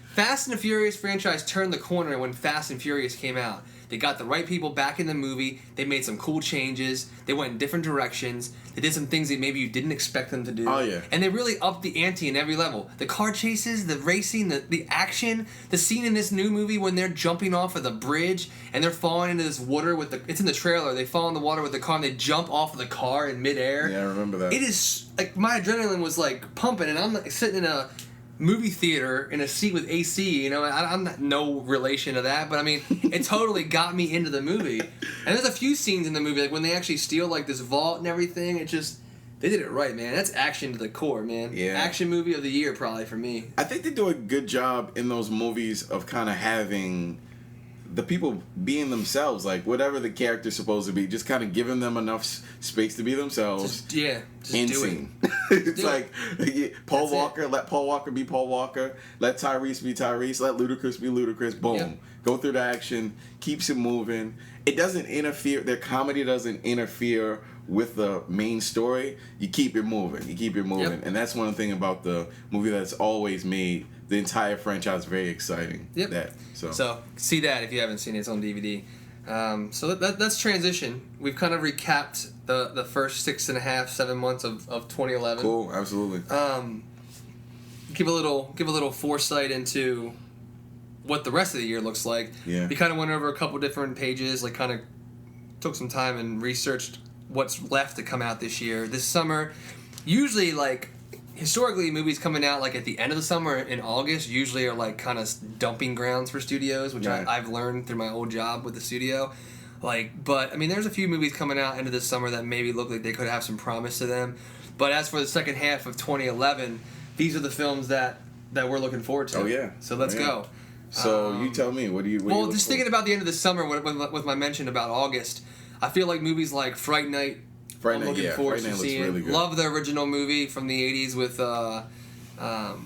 and the Furious franchise turned the corner when Fast and Furious came out. They got the right people back in the movie. They made some cool changes. They went in different directions. They did some things that maybe you didn't expect them to do. Oh, yeah. And they really upped the ante in every level. The car chases, the racing, the action. The scene in this new movie when they're jumping off of the bridge and they're falling into this water with it's in the trailer. They fall in the water with the car and they jump off of the car in midair. Yeah, I remember that. It is, like, my adrenaline was, like, pumping and I'm like, sitting in a movie theater in a seat with AC, you know, I'm not no relation to that, but I mean, it totally got me into the movie. And there's a few scenes in the movie, like when they actually steal like this vault and everything, it just, they did it right, man. That's action to the core, man. Yeah. Action movie of the year, probably, for me. I think they do a good job in those movies of kind of having the people being themselves, like whatever the character's supposed to be, just kind of giving them enough space to be themselves. Just do it. It's like Paul Walker, let Paul Walker be Paul Walker, let Tyrese be Tyrese, let Ludacris be Ludacris. Boom. Yep. Go through the action, keeps it moving. It doesn't interfere, their comedy doesn't interfere with the main story. You keep it moving. Yep. And that's one thing about the movie that's always made the entire franchise very exciting. Yep. So see that if you haven't seen it. It's on DVD. So let's transition. We've kind of recapped the first 6.5-7 months of 2011. Cool, absolutely. Give a little foresight into what the rest of the year looks like. Yeah. We kind of went over a couple different pages, like kind of took some time and researched what's left to come out this year. This summer, usually like historically movies coming out like at the end of the summer in August usually are like kind of dumping grounds for studios, which I've learned through my old job with the studio. But I mean, there's a few movies coming out into this summer that maybe look like they could have some promise to them. But as for the second half of 2011, these are the films that we're looking forward to. Oh yeah. So let's go. So you tell me, what do you? Well, just thinking about the end of the summer with my mention about August, I feel like movies like Fright Night. I'm looking forward to seeing. Really good. Love the original movie from the 80s with God,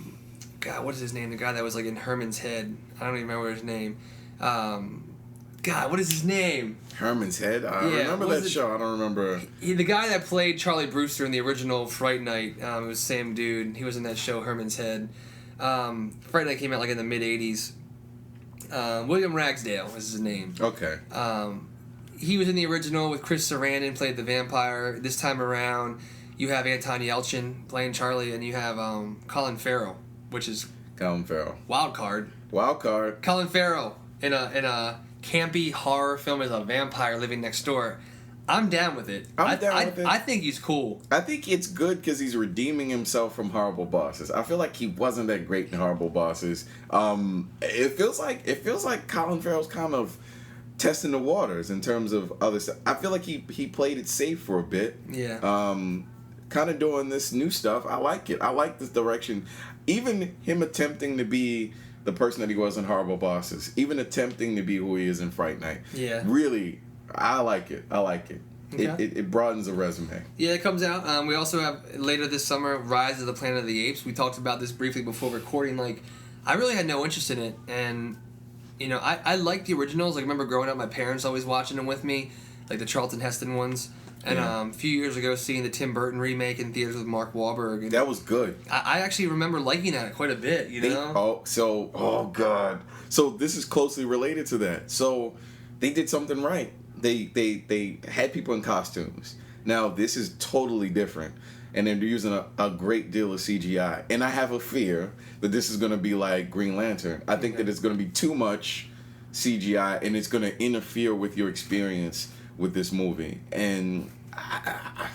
what is his name? The guy that was like in Herman's Head. I don't even remember his name. God, what is his name? Herman's Head? I remember that show. I don't remember. The guy that played Charlie Brewster in the original Fright Night, it was the same dude. He was in that show, Herman's Head. Fright Night came out like in the mid-80s. William Ragsdale was his name. Okay. He was in the original with Chris Sarandon, played the vampire. This time around, you have Anton Yelchin playing Charlie, and you have Colin Farrell, which is Wild Card. Colin Farrell in a campy horror film as a vampire living next door. I'm down with it. I'm down with it. I think he's cool. I think it's good because he's redeeming himself from Horrible Bosses. I feel like he wasn't that great in Horrible Bosses. It feels like Colin Farrell's kind of testing the waters in terms of other stuff. I feel like he played it safe for a bit. Yeah. Kind of doing this new stuff. I like it. I like this direction. Even him attempting to be the person that he was in Horrible Bosses. Even attempting to be who he is in Fright Night. Yeah. Really, I like it. Okay. It broadens the resume. Yeah, it comes out. We also have later this summer Rise of the Planet of the Apes. We talked about this briefly before recording. Like, I really had no interest in it, and you know, I like the originals. Like, I remember growing up, my parents always watching them with me, like the Charlton Heston ones. And a few years ago, seeing the Tim Burton remake in theaters with Mark Wahlberg. And that was good. I actually remember liking that quite a bit, you know? Oh God. So this is closely related to that. So they did something right. They had people in costumes. Now this is totally different. And they're using a great deal of CGI. And I have a fear that this is going to be like Green Lantern. I think that it's going to be too much CGI and it's going to interfere with your experience with this movie. And I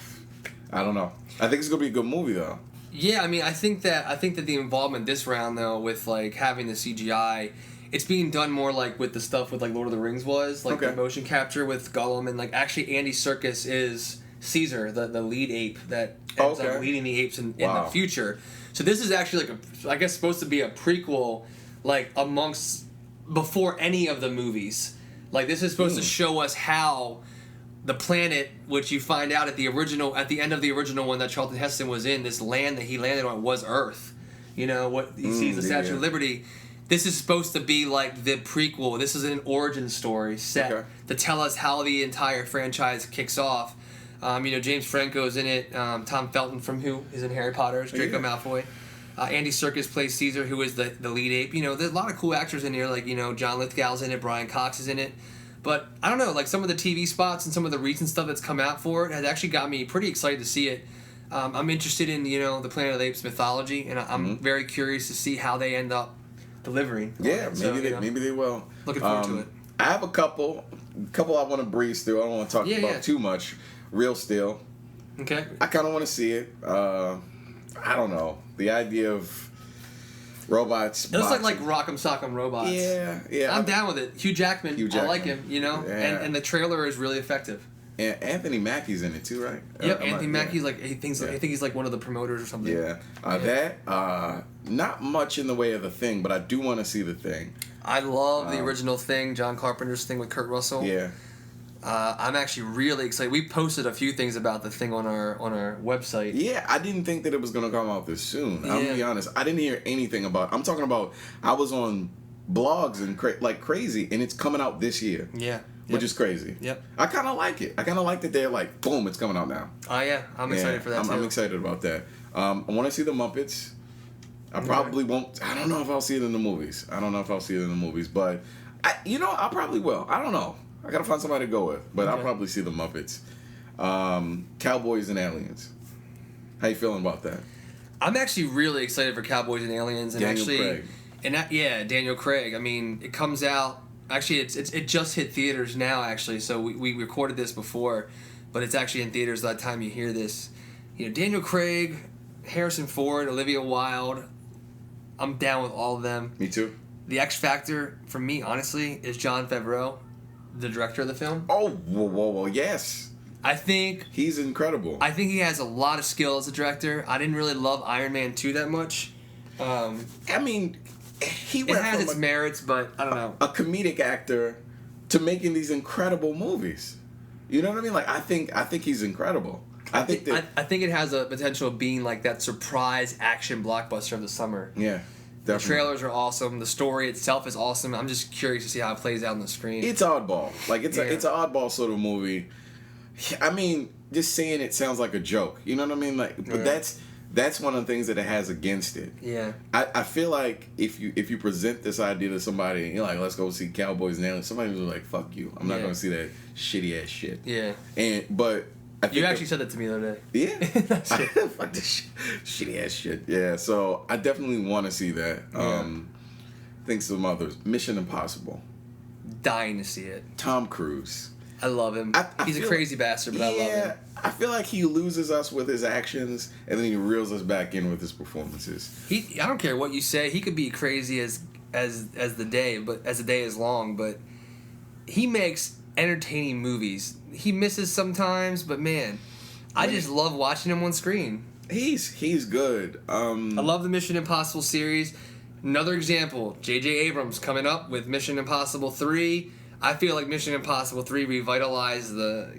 don't know. I think it's going to be a good movie, though. Yeah, I mean, I think that the involvement this round, though, with, like, having the CGI, it's being done more, like, with the stuff with, like, Lord of the Rings was. Like, the motion capture with Gollum. And, like, actually Andy Serkis is Caesar, the lead ape that ends up leading the apes in the future. So this is actually I guess supposed to be a prequel, like amongst before any of the movies. Like this is supposed to show us how the planet, which you find out at the end of the original one that Charlton Heston was in, this land that he landed on was Earth. You know what he sees the Statue of Liberty. This is supposed to be like the prequel. This is an origin story set to tell us how the entire franchise kicks off. James Franco's in it. Tom Felton from who is in Harry Potter is Draco Malfoy. Andy Serkis plays Caesar, who is the lead ape. You know, there's a lot of cool actors in here. Like, you know, John Lithgow's in it. Brian Cox is in it. But, I don't know, like some of the TV spots and some of the recent stuff that's come out for it has actually got me pretty excited to see it. I'm interested in, you know, the Planet of the Apes mythology, and I'm very curious to see how they end up delivering. Yeah, maybe they will. Looking forward to it. I have a couple I want to breeze through. I don't want to talk about too much. Real Steel. Okay. I kind of want to see it. I don't know. The idea of robots. It looks like Rock'em Sock'em Robots. Yeah. I'm down with it. Hugh Jackman. I like him, you know? Yeah. And the trailer is really effective. And Anthony Mackie's in it too, right? Yep, Anthony Mackie's like, I think he's like one of the promoters or something. Yeah. That, not much in the way of The Thing, but I do want to see The Thing. I love the original Thing, John Carpenter's Thing with Kurt Russell. Yeah. I'm actually really excited. We posted a few things about The Thing on our website. Yeah, I didn't think that it was going to come out this soon. I'm going to be honest. I didn't hear anything about it. I'm talking about, I was on blogs and like crazy, and it's coming out this year. Yeah. Which is crazy. Yep. I kind of like it. I kind of like that they're like, boom, it's coming out now. Oh, yeah. I'm excited for that, too. I'm excited about that. I want to see The Muppets. I probably won't. I don't know if I'll see it in the movies. But, I probably will. I don't know. I got to find somebody to go with. But I'll probably see The Muppets. Cowboys and Aliens. How you feeling about that? I'm actually really excited for Cowboys and Aliens. And Daniel Craig. Daniel Craig. I mean, it comes out. Actually, it just hit theaters now, actually. So we recorded this before, but it's actually in theaters by the time you hear this. You know, Daniel Craig, Harrison Ford, Olivia Wilde. I'm down with all of them. Me too. The X Factor, for me, honestly, is Jon Favreau, the director of the film. Oh, whoa, yes. I think... He's incredible. I think he has a lot of skill as a director. I didn't really love Iron Man 2 that much. I mean... It has its merits, but I don't know. A comedic actor to making these incredible movies. You know what I mean? Like I think he's incredible. I think it has a potential of being like that surprise action blockbuster of the summer. Yeah. Definitely. The trailers are awesome. The story itself is awesome. I'm just curious to see how it plays out on the screen. It's oddball. Like it's an oddball sort of movie. I mean, just saying it sounds like a joke. You know what I mean? Like, but that's one of the things that it has against it. Yeah. I feel like if you present this idea to somebody and you're like, let's go see Cowboys and Aliens, somebody was like, fuck you. I'm not going to see that shitty ass shit. Yeah. But I think you actually said that to me the other day. Yeah. Fuck this shitty ass shit. Yeah. So I definitely want to see that. Think some others. Mission Impossible. Dying to see it. Tom Cruise. I love him. He's a crazy bastard, but I love him. I feel like he loses us with his actions, and then he reels us back in with his performances. I don't care what you say. He could be crazy as the day is long, but he makes entertaining movies. He misses sometimes, but man, I just love watching him on screen. He's good. I love the Mission Impossible series. Another example, J.J. Abrams coming up with Mission Impossible 3. I feel like Mission Impossible 3 revitalized the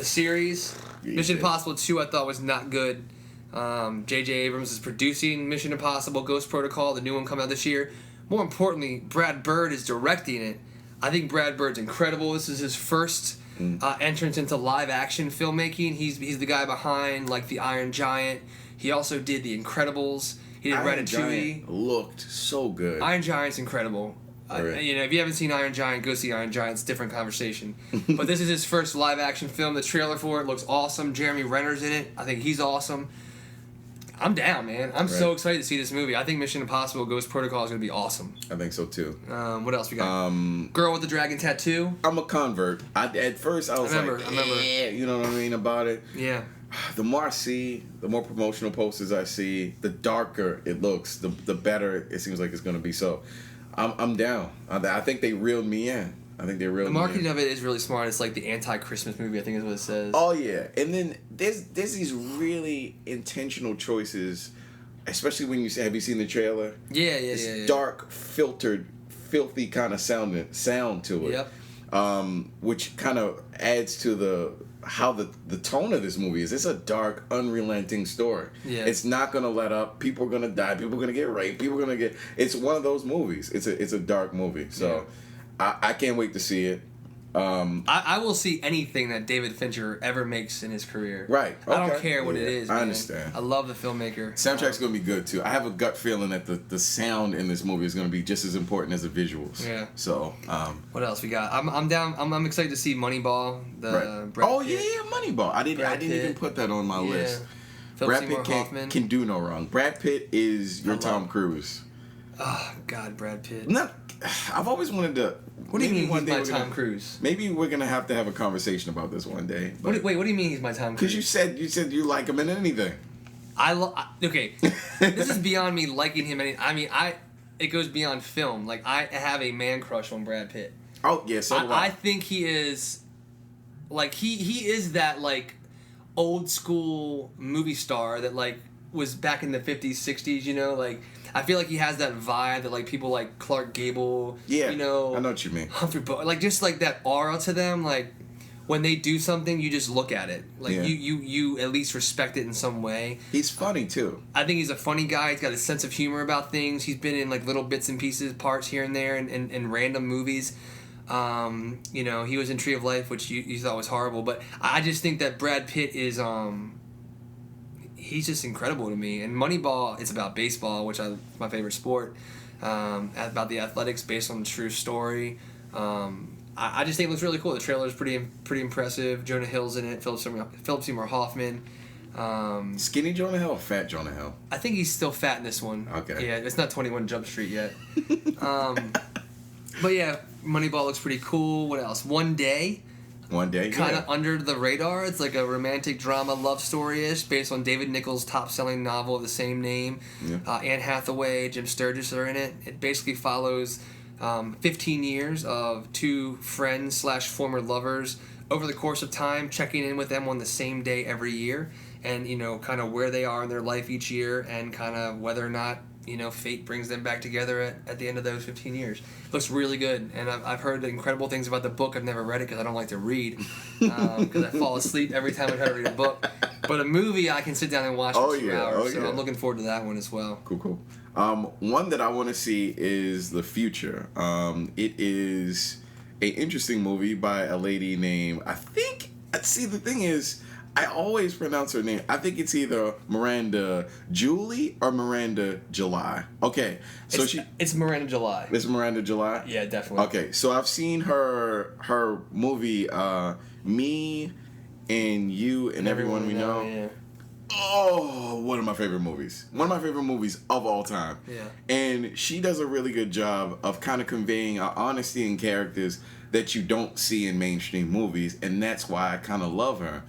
series. Mission Impossible 2 I thought was not good. J.J. Abrams is producing Mission Impossible Ghost Protocol, the new one coming out this year. More importantly, Brad Bird is directing it. I think Brad Bird's incredible. This is his first entrance into live action filmmaking. He's the guy behind like the Iron Giant. He also did The Incredibles. He did Iron Ratatouille. Giant looked so good. Iron Giant's incredible. Right. If you haven't seen Iron Giant, go see Iron Giant. It's a different conversation. But this is his first live action film. The trailer for it looks awesome. Jeremy Renner's in it. I think he's awesome. I'm down, man. I'm so excited to see this movie. I think Mission Impossible Ghost Protocol is going to be awesome. I think so too. What else we got? Girl with the Dragon Tattoo. I'm a convert. At first I remember. You know what I mean about it? Yeah. The more I see, the more promotional posters I see, the darker it looks, the better it seems like it's going to be. So I'm down. I think they reeled me in. The marketing of it is really smart. It's like the anti-Christmas movie, I think is what it says. Oh yeah, and then there's these really intentional choices, especially when have you seen the trailer? Yeah. Dark, filtered, filthy kind of sound to it. Yep. Which kind of adds to how the tone of this movie is. It's a dark, unrelenting story. Yeah. It's not gonna let up. People are gonna die. People are gonna get raped. People are gonna get. It's one of those movies. It's a dark movie. So. Yeah. I can't wait to see it. I will see anything that David Fincher ever makes in his career. Right. Okay. I don't care what it is. Man. I understand. I love the filmmaker. Soundtrack's going to be good, too. I have a gut feeling that the sound in this movie is going to be just as important as the visuals. Yeah. So, what else we got? I'm down. I'm excited to see Moneyball. Brad Pitt. Yeah, Moneyball. I didn't even put that on my list. Brad Pitt can do no wrong. Brad Pitt is your Tom Cruise. Oh, God, Brad Pitt. I've always wanted to. What do you mean he's my Tom Cruise? Maybe we're gonna have to have a conversation about this one day. Wait, what do you mean he's my Tom Cruise? Because you said you like him in anything. Okay, this is beyond me liking him. It goes beyond film. Like I have a man crush on Brad Pitt. Oh yeah, so do I. I think he is, like he is that like old school movie star that like was back in the 50s, 60s. You know, like. I feel like he has that vibe that like people like Clark Gable, I know what you mean. Humphrey Bogart, like just like that aura to them. Like when they do something, you just look at it. Like you at least respect it in some way. He's funny too. I think he's a funny guy. He's got a sense of humor about things. He's been in like little bits and pieces, parts here and there, in random movies. He was in Tree of Life, which you thought was horrible, but I just think that Brad Pitt is he's just incredible to me. And Moneyball, it's about baseball, which is my favorite sport. About the athletics based on a true story. I just think it looks really cool. The trailer is pretty impressive. Jonah Hill's in it. Philip Seymour Hoffman. Skinny Jonah Hill, fat Jonah Hill. I think he's still fat in this one. Okay. Yeah, it's not 21 Jump Street yet. But yeah, Moneyball looks pretty cool. What else? One Day. Kind of under the radar. It's like a romantic drama love story-ish based on David Nichols' top-selling novel of the same name. Yeah. Anne Hathaway, Jim Sturgis are in it. It basically follows 15 years of two friends / former lovers over the course of time, checking in with them on the same day every year, and kind of where they are in their life each year, and kind of whether or not fate brings them back together at the end of those 15 years. It looks really good, and I've heard incredible things about the book. I've never read it because I don't like to read, because I fall asleep every time I try to read a book. But a movie, I can sit down and watch for 2 hours, so I'm looking forward to that one as well. Cool. One that I want to see is The Future. It is an interesting movie by a lady named, the thing is, I always pronounce her name. I think it's either Miranda Julie or Miranda July. Okay, so it's Miranda July. It's Miranda July? Yeah, definitely. Okay, so I've seen her movie, Me and You and Everyone We Know. Yeah. Oh, one of my favorite movies. One of my favorite movies of all time. Yeah. And she does a really good job of kind of conveying an honesty in characters that you don't see in mainstream movies, and that's why I kind of love her.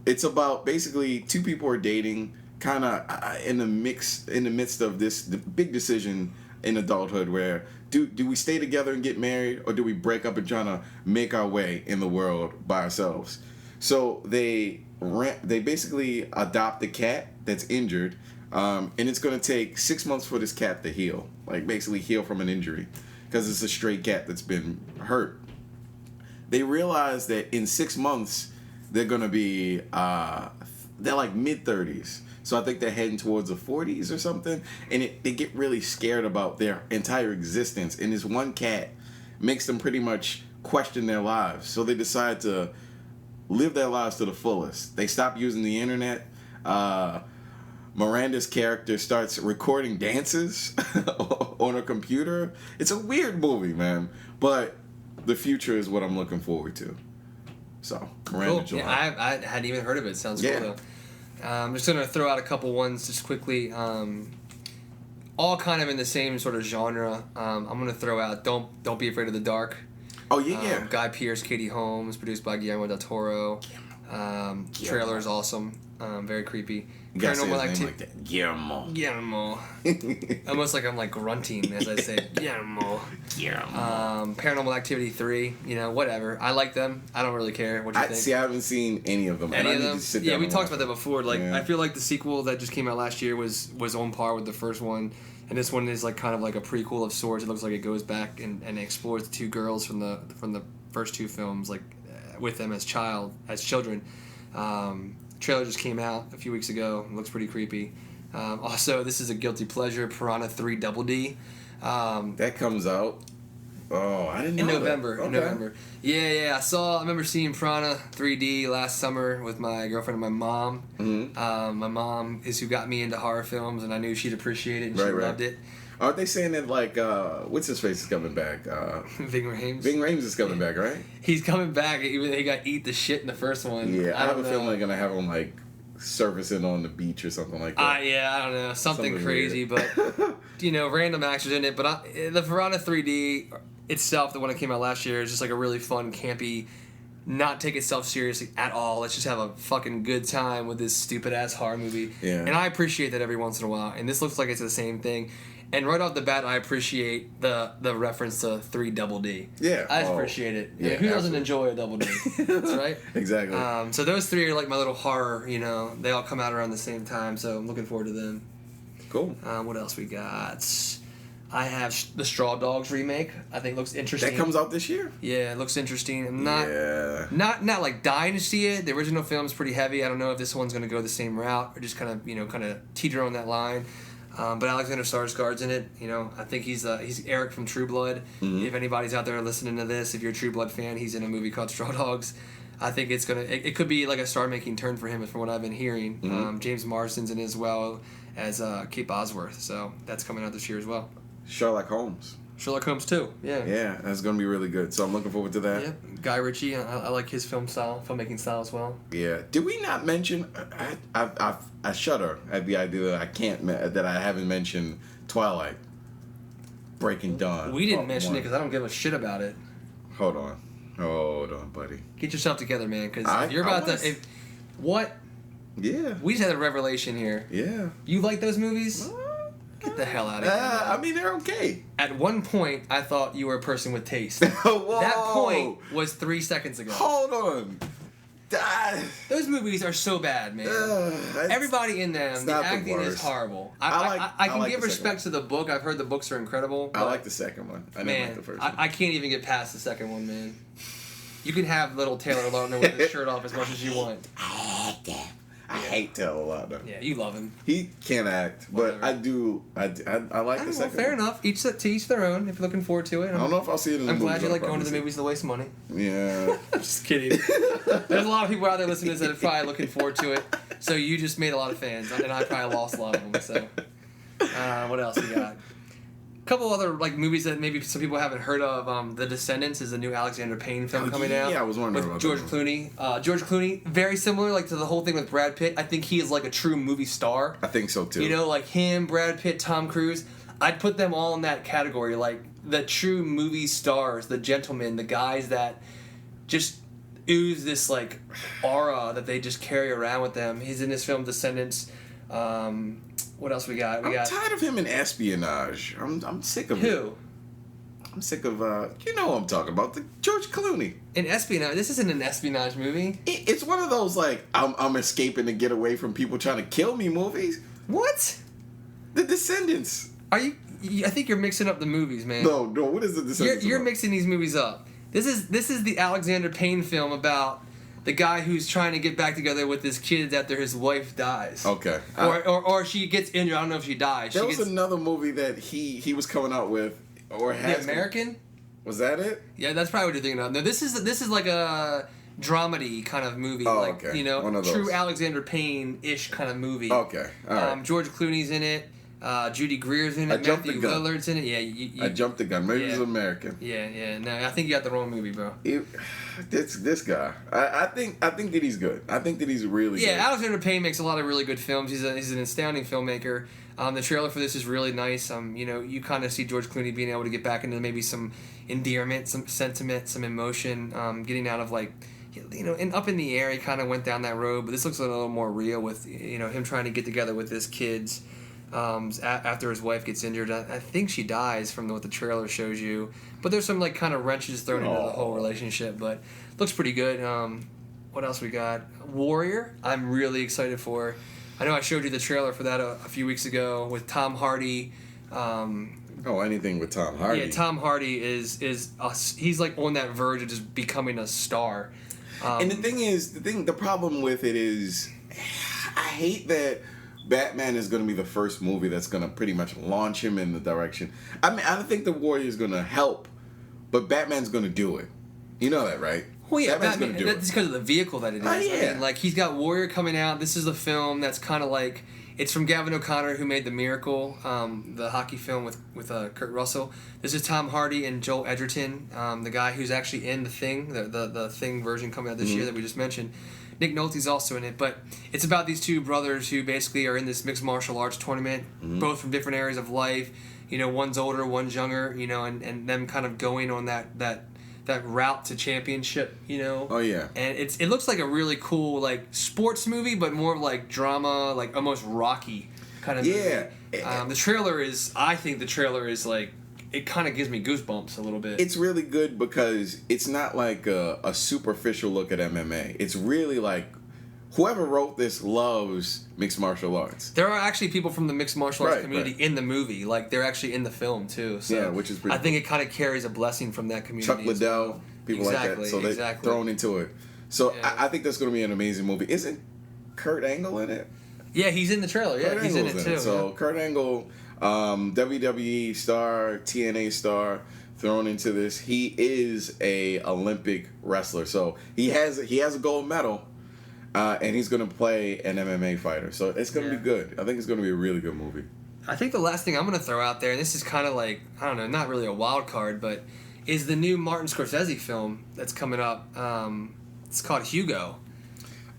It's about basically two people are dating, kind of in the midst of this big decision in adulthood, where do we stay together and get married, or do we break up and try to make our way in the world by ourselves? So they basically adopt a cat that's injured, and it's going to take 6 months for this cat to heal, like basically heal from an injury, because it's a stray cat that's been hurt. They realize that in 6 months they're going to be they're like mid-30s, so I think they're heading towards the 40s or something, and they get really scared about their entire existence, and this one cat makes them pretty much question their lives. So they decide to live their lives to the fullest. They stop using the internet. Miranda's character starts recording dances on her computer. It's a weird movie, man. But the future is what I'm looking forward to. So, Miranda Cool. July. Yeah, I hadn't even heard of it. Sounds cool, though. I'm just going to throw out a couple ones just quickly. All kind of in the same sort of genre. I'm going to throw out Don't Be Afraid of the Dark. Oh, yeah. Guy Pearce, Katie Holmes, produced by Guillermo del Toro. Trailer is awesome. Very creepy. Paranormal Activity. Like that. Guillermo. Almost like I'm like grunting as I say Guillermo. Paranormal Activity 3. You know, whatever. I like them. I don't really care what you think. See, I haven't seen any of them. Any of them? Yeah, we talked about that before. Like, Yeah. I feel like the sequel that just came out last year was on par with the first one. And this one is like kind of like a prequel of sorts. It looks like it goes back and explores the two girls from the first two films, like with them as children. Trailer just came out a few weeks ago. It looks pretty creepy. Also, this is a guilty pleasure, Piranha 3 Double D. That comes out. Oh, I didn't know in that. November. Okay. In November. Yeah. I remember seeing Piranha 3D last summer with my girlfriend and my mom. Mm-hmm. My mom is who got me into horror films, and I knew she'd appreciate it, and she loved it. Aren't they saying that, like, what's his face is coming back? Ving Rhames. Ving Rhames is coming back, right? He's coming back. He got eat the shit in the first one. Yeah, I have a feeling they're going to have him, like, surfacing on the beach or something like that. Yeah, I don't know. Something crazy, but, random actors in it. But the Piranha 3D itself, the one that came out last year, is just like a really fun, campy, not take itself seriously at all. Let's just have a fucking good time with this stupid-ass horror movie. Yeah. And I appreciate that every once in a while. And this looks like it's the same thing. And right off the bat, I appreciate the reference to 3 Double D. Yeah. I appreciate it. Yeah, who doesn't enjoy a Double D? That's right. Exactly. So those three are like my little horror, they all come out around the same time, so I'm looking forward to them. Cool. What else we got? I have the Straw Dogs remake. I think looks interesting. That comes out this year? Yeah, it looks interesting. I'm not like dying to see it. The original film's pretty heavy. I don't know if this one's going to go the same route or just kind of teeter on that line. But Alexander Skarsgård's in it. I think he's Eric from True Blood. Mm-hmm. If anybody's out there listening to this, if you're a True Blood fan, he's in a movie called Straw Dogs. I think it could be like a star-making turn for him, from what I've been hearing. Mm-hmm. James Marsden's in it as well as Kate Bosworth, so that's coming out this year as well. Sherlock Holmes. Sherlock Holmes too. Yeah. Yeah, that's gonna be really good. So I'm looking forward to that. Yep. Guy Ritchie. I like his filmmaking style as well. Yeah. Did we not mention? I shudder at the idea that I haven't mentioned Twilight. Breaking Dawn. We didn't mention it because I don't give a shit about it. Hold on, buddy. Get yourself together, man. Because you're about to. What? Yeah. We just had a revelation here. Yeah. You like those movies? Get the hell out of here. I mean, they're okay. At one point, I thought you were a person with taste. Whoa. That point was 3 seconds ago. Hold on. Those movies are so bad, man. Everybody in them, the acting is horrible. I can give respect to the book. I've heard the books are incredible. I like the second one. I didn't like the first one. I can't even get past the second one, man. You can have little Taylor Lautner with his shirt off as much as you want. I hate Taylor Lautner. Yeah, you love him. He can't act, but Whatever. I do. I like the second fair one. enough. To each their own. If you're looking forward to it. I don't know if I'll see it in the I'm movies. glad you like going to the movies to waste money. Yeah. I'm just kidding. There's a lot of people out there listening to this that are probably looking forward to it. So you just made a lot of fans, and I probably lost a lot of them. So, what else we got? A couple other movies that maybe some people haven't heard of. The Descendants is a new Alexander Payne film coming out. Yeah, I was wondering about George that Clooney. George Clooney, very similar to the whole thing with Brad Pitt. I think he is like a true movie star. I think so too. Like him, Brad Pitt, Tom Cruise. I'd put them all in that category, like the true movie stars, the gentlemen, the guys that just ooze this aura that they just carry around with them. He's in this film Descendants. What else we got? I'm tired of him in espionage. I'm sick of Who? I'm sick of you know what I'm talking about, the George Clooney. In espionage? This isn't an espionage movie. It's one of those I'm escaping to get away from people trying to kill me movies. What? The Descendants. Are you? I think you're mixing up the movies, man. No. What is the Descendants? You're mixing these movies up. This is the Alexander Payne film about the guy who's trying to get back together with his kids after his wife dies. Okay. Or she gets injured. I don't know if she dies. There was another movie that he was coming out with or has The American? Was that it? Yeah, that's probably what you're thinking of. No, this is like a dramedy kind of movie, Oh, like okay. One of true those. Alexander Payne-ish kind of movie. Okay, all right. George Clooney's in it. Judy Greer's in I it. jumped the Matthew gun. Lillard's in it. Yeah, I jumped the gun. Maybe yeah. he's American. Yeah. No, I think you got the wrong movie, bro. This guy. I think that he's good. I think that he's really good. Yeah, Alexander Payne makes a lot of really good films. He's an astounding filmmaker. The trailer for this is really nice. You kind of see George Clooney being able to get back into maybe some endearment, some sentiment, some emotion, getting out of like, and Up in the Air. He kind of went down that road, but this looks a little more real with him trying to get together with his kids after his wife gets injured. I think she dies from what the trailer shows you, but there's some like kind of wrenches thrown into the whole relationship. But looks pretty good. What else we got? Warrior. I'm really excited for. I know I showed you the trailer for that a few weeks ago with Tom Hardy. Anything with Tom Hardy. Yeah, Tom Hardy is he's like on that verge of just becoming a star. And the problem with it is, I hate that Batman is going to be the first movie that's going to pretty much launch him in the direction. I mean, I don't think the Warrior is going to help, but Batman's going to do it. You know that, right? Well, yeah, Batman's Batman, going to do that's it. because of the vehicle that it is. Yeah. I mean, like, he's got Warrior coming out. This is a film that's kind of like, it's from Gavin O'Connor, who made The Miracle, the hockey film with Kurt Russell. This is Tom Hardy and Joel Edgerton, the guy who's actually in The Thing, the Thing version coming out this year that we just mentioned. Nick Nolte's also in it, but it's about these two brothers who basically are in this mixed martial arts tournament, both from different areas of life. One's older, one's younger, and them kind of going on that route to championship, Oh, yeah. And it looks like a really cool, like, sports movie, but more like drama, like almost Rocky kind of movie. I think the trailer is like, it kind of gives me goosebumps a little bit. It's really good because it's not like a superficial look at MMA. It's really like, whoever wrote this loves mixed martial arts. There are actually people from the mixed martial arts community in the movie. Like, they're actually in the film, too. So yeah, which is pretty I think it kind of carries a blessing from that community. Chuck Liddell, people like that. So they're thrown into it. So Yeah. I think that's going to be an amazing movie. Isn't Kurt Angle in it? Yeah, he's in the trailer. Yeah, Kurt he's in Angle's it, too. So yeah. Kurt Angle, WWE star, TNA star, thrown into this. He is a Olympic wrestler. So he has a gold medal. And he's going to play an MMA fighter. So it's going to be good. I think it's going to be a really good movie. I think the last thing I'm going to throw out there, and this is kind of like, I don't know, not really a wild card, but is the new Martin Scorsese film that's coming up. It's called Hugo.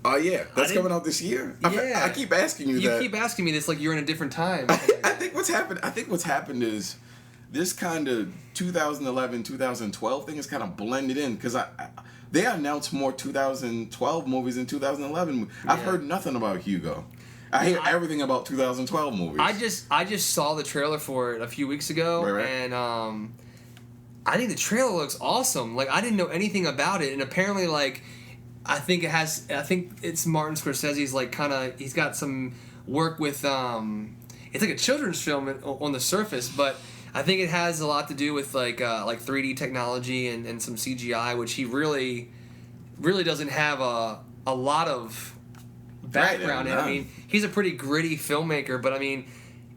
Oh, yeah. That's coming out this year? Yeah. I keep asking you that. You keep asking me this like you're in a different time. I think what's happened is this kind of 2011, 2012 thing is kind of blended in because they announced more 2012 movies than 2011. I've heard nothing about Hugo. I hear everything about 2012 movies. I just saw the trailer for it a few weeks ago, Right. and I think the trailer looks awesome. Like, I didn't know anything about it, and apparently, like, I think it's Martin Scorsese's, like, kind of, he's got some work with, it's like a children's film on the surface, but I think it has a lot to do with, like 3D technology and some CGI, which he really doesn't have a lot of background in. I mean, he's a pretty gritty filmmaker, but I mean,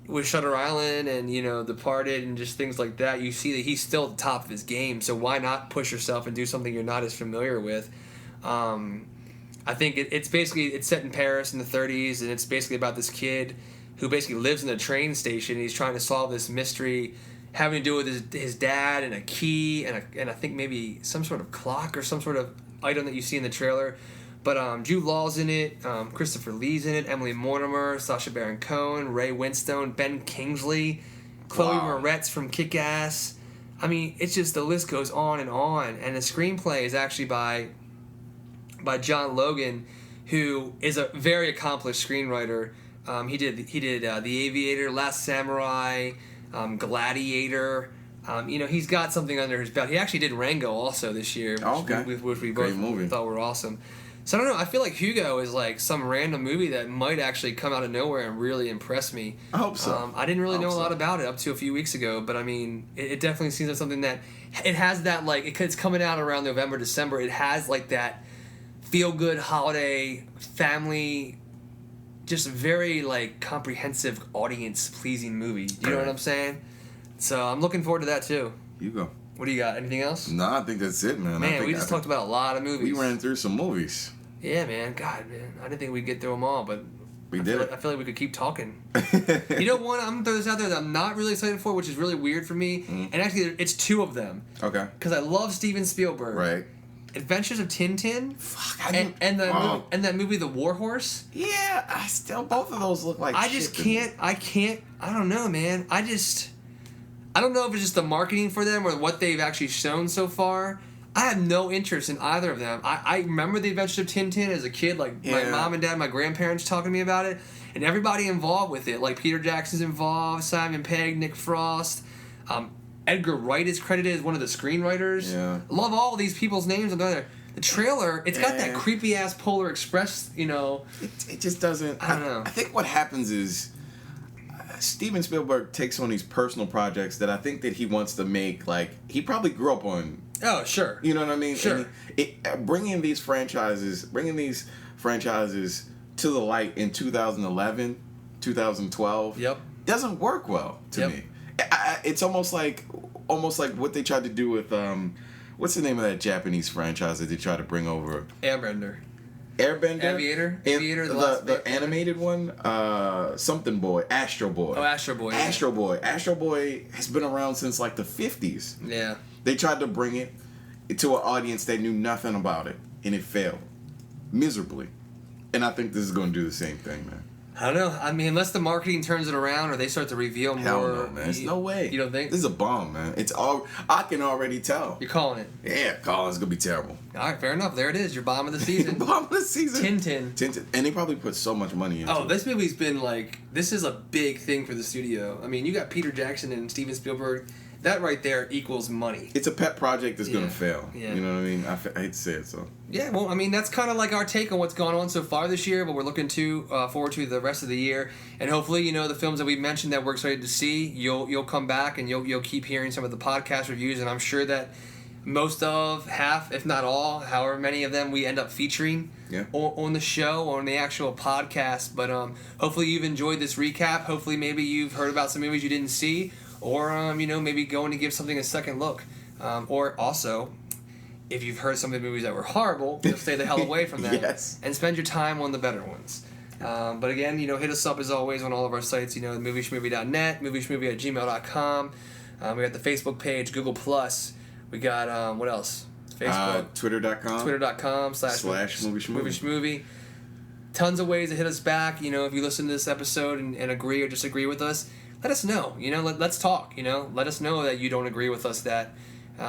with Shutter Island and, Departed and just things like that, you see that he's still at the top of his game, so why not push yourself and do something you're not as familiar with? I think it's set in Paris in the 30s, and it's basically about this kid who basically lives in a train station, and he's trying to solve this mystery having to do with his dad and a key and I think maybe some sort of clock or some sort of item that you see in the trailer. But Jude Law's in it, Christopher Lee's in it, Emily Mortimer, Sacha Baron Cohen, Ray Winstone, Ben Kingsley, Chloe Moretz from Kick-Ass. I mean, it's just, the list goes on. And the screenplay is actually by John Logan, who is a very accomplished screenwriter. He did The Aviator, Last Samurai, Gladiator. He's got something under his belt. He actually did Rango also this year, which we both thought were awesome. So I don't know. I feel like Hugo is like some random movie that might actually come out of nowhere and really impress me. I hope so. I didn't really know a lot about it up to a few weeks ago, but I mean, it definitely seems like something that it has that, like, it's coming out around November, December. It has like that feel-good holiday family, just very like comprehensive audience-pleasing movie. You know what I'm saying? So I'm looking forward to that too. Hugo. What do you got? Anything else? No, I think that's it, man. Man, we just talked about a lot of movies. We ran through some movies. Yeah, man. God, man. I didn't think we'd get through them all, but we did. I feel like we could keep talking. You know what? I'm going to throw this out there that I'm not really excited for, which is really weird for me. Mm. And actually, it's two of them. Okay. Because I love Steven Spielberg. Right. Adventures of Tintin. Fuck, and that movie, The War Horse. Yeah, both of those look like I just can't, I don't know, man. I don't know if it's just the marketing for them or what they've actually shown so far. I have no interest in either of them. I remember The Adventures of Tintin as a kid, like my mom and dad, my grandparents talking to me about it, and everybody involved with it. Like Peter Jackson's involved, Simon Pegg, Nick Frost, Edgar Wright is credited as one of the screenwriters. Yeah. Love all these people's names on there. The trailer, it's got that creepy ass Polar Express, you know. It just doesn't. I don't know. I think what happens is Steven Spielberg takes on these personal projects that I think that he wants to make. Like he probably grew up on. Oh, sure. You know what I mean? Sure. Bringing these franchises to the light in 2011, 2012. Yep. Doesn't work well to me. It's almost like what they tried to do with what's the name of that Japanese franchise that they tried to bring over? Airbender. Aviator, the animated one, something boy, Astro Boy. Oh, Astro Boy. Astro Boy has been around since like the 50s. Yeah. They tried to bring it to an audience that knew nothing about it, and it failed miserably. And I think this is going to do the same thing, man. I don't know. I mean, unless the marketing turns it around or they start to reveal more. Hell no, man. There's no way. You don't think? This is a bomb, man. I can already tell. You're calling it. Yeah, calling it's going to be terrible. All right, fair enough. There it is. Your bomb of the season. Bomb of the season. Tintin. And they probably put so much money into it. Oh, this movie's been like, this is a big thing for the studio. I mean, you got Peter Jackson and Steven Spielberg. That right there equals money. It's a pet project that's going to fail. Yeah. You know what I mean? I hate to say it, so. Yeah, well, I mean, that's kind of like our take on what's gone on so far this year, but we're looking forward to the rest of the year. And hopefully, you know, the films that we mentioned that we're excited to see, you'll come back and you'll keep hearing some of the podcast reviews, and I'm sure that most of, half, if not all, however many of them we end up featuring on the show, on the actual podcast. But hopefully you've enjoyed this recap. Hopefully maybe you've heard about some movies you didn't see, or you know, maybe going to give something a second look, or also if you've heard some of the movies that were horrible, you'll stay the hell away from them and spend your time on the better ones. But again, you know, hit us up as always on all of our sites. You know, movieschmovie.net, movieschmovie@gmail.com. We got the Facebook page, Google Plus. We got what else? Facebook, Twitter.com / /movieschmovie. Tons of ways to hit us back. You know, if you listen to this episode and agree or disagree with us, let us know. You know, let's talk. You know, let us know that you don't agree with us, that you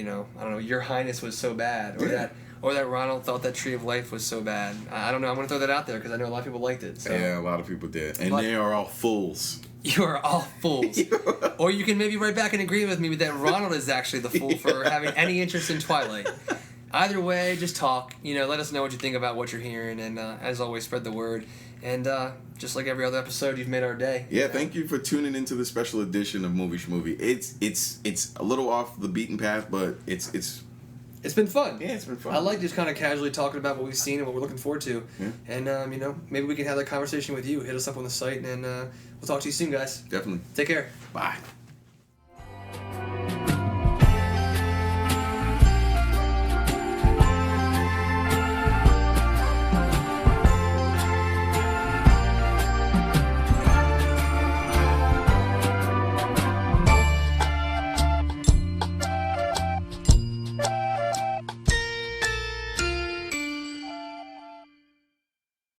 know, I don't know, Your Highness was so bad, or that Ronald thought that Tree of Life was so bad. I don't know. I'm gonna throw that out there because I know a lot of people liked it. So. Yeah, a lot of people did, and they are all fools. You are all fools. Or you can maybe write back and agree with me that Ronald is actually the fool for having any interest in Twilight. Either way, just talk. You know, let us know what you think about what you're hearing, and as always, spread the word. And just like every other episode, you've made our day. Yeah, thank you for tuning into the special edition of Movie Schmovie. It's a little off the beaten path, but it's been fun. Yeah, it's been fun. I like just kind of casually talking about what we've seen and what we're looking forward to. Yeah. And you know, maybe we can have that conversation with you. Hit us up on the site, and we'll talk to you soon, guys. Definitely. Take care. Bye.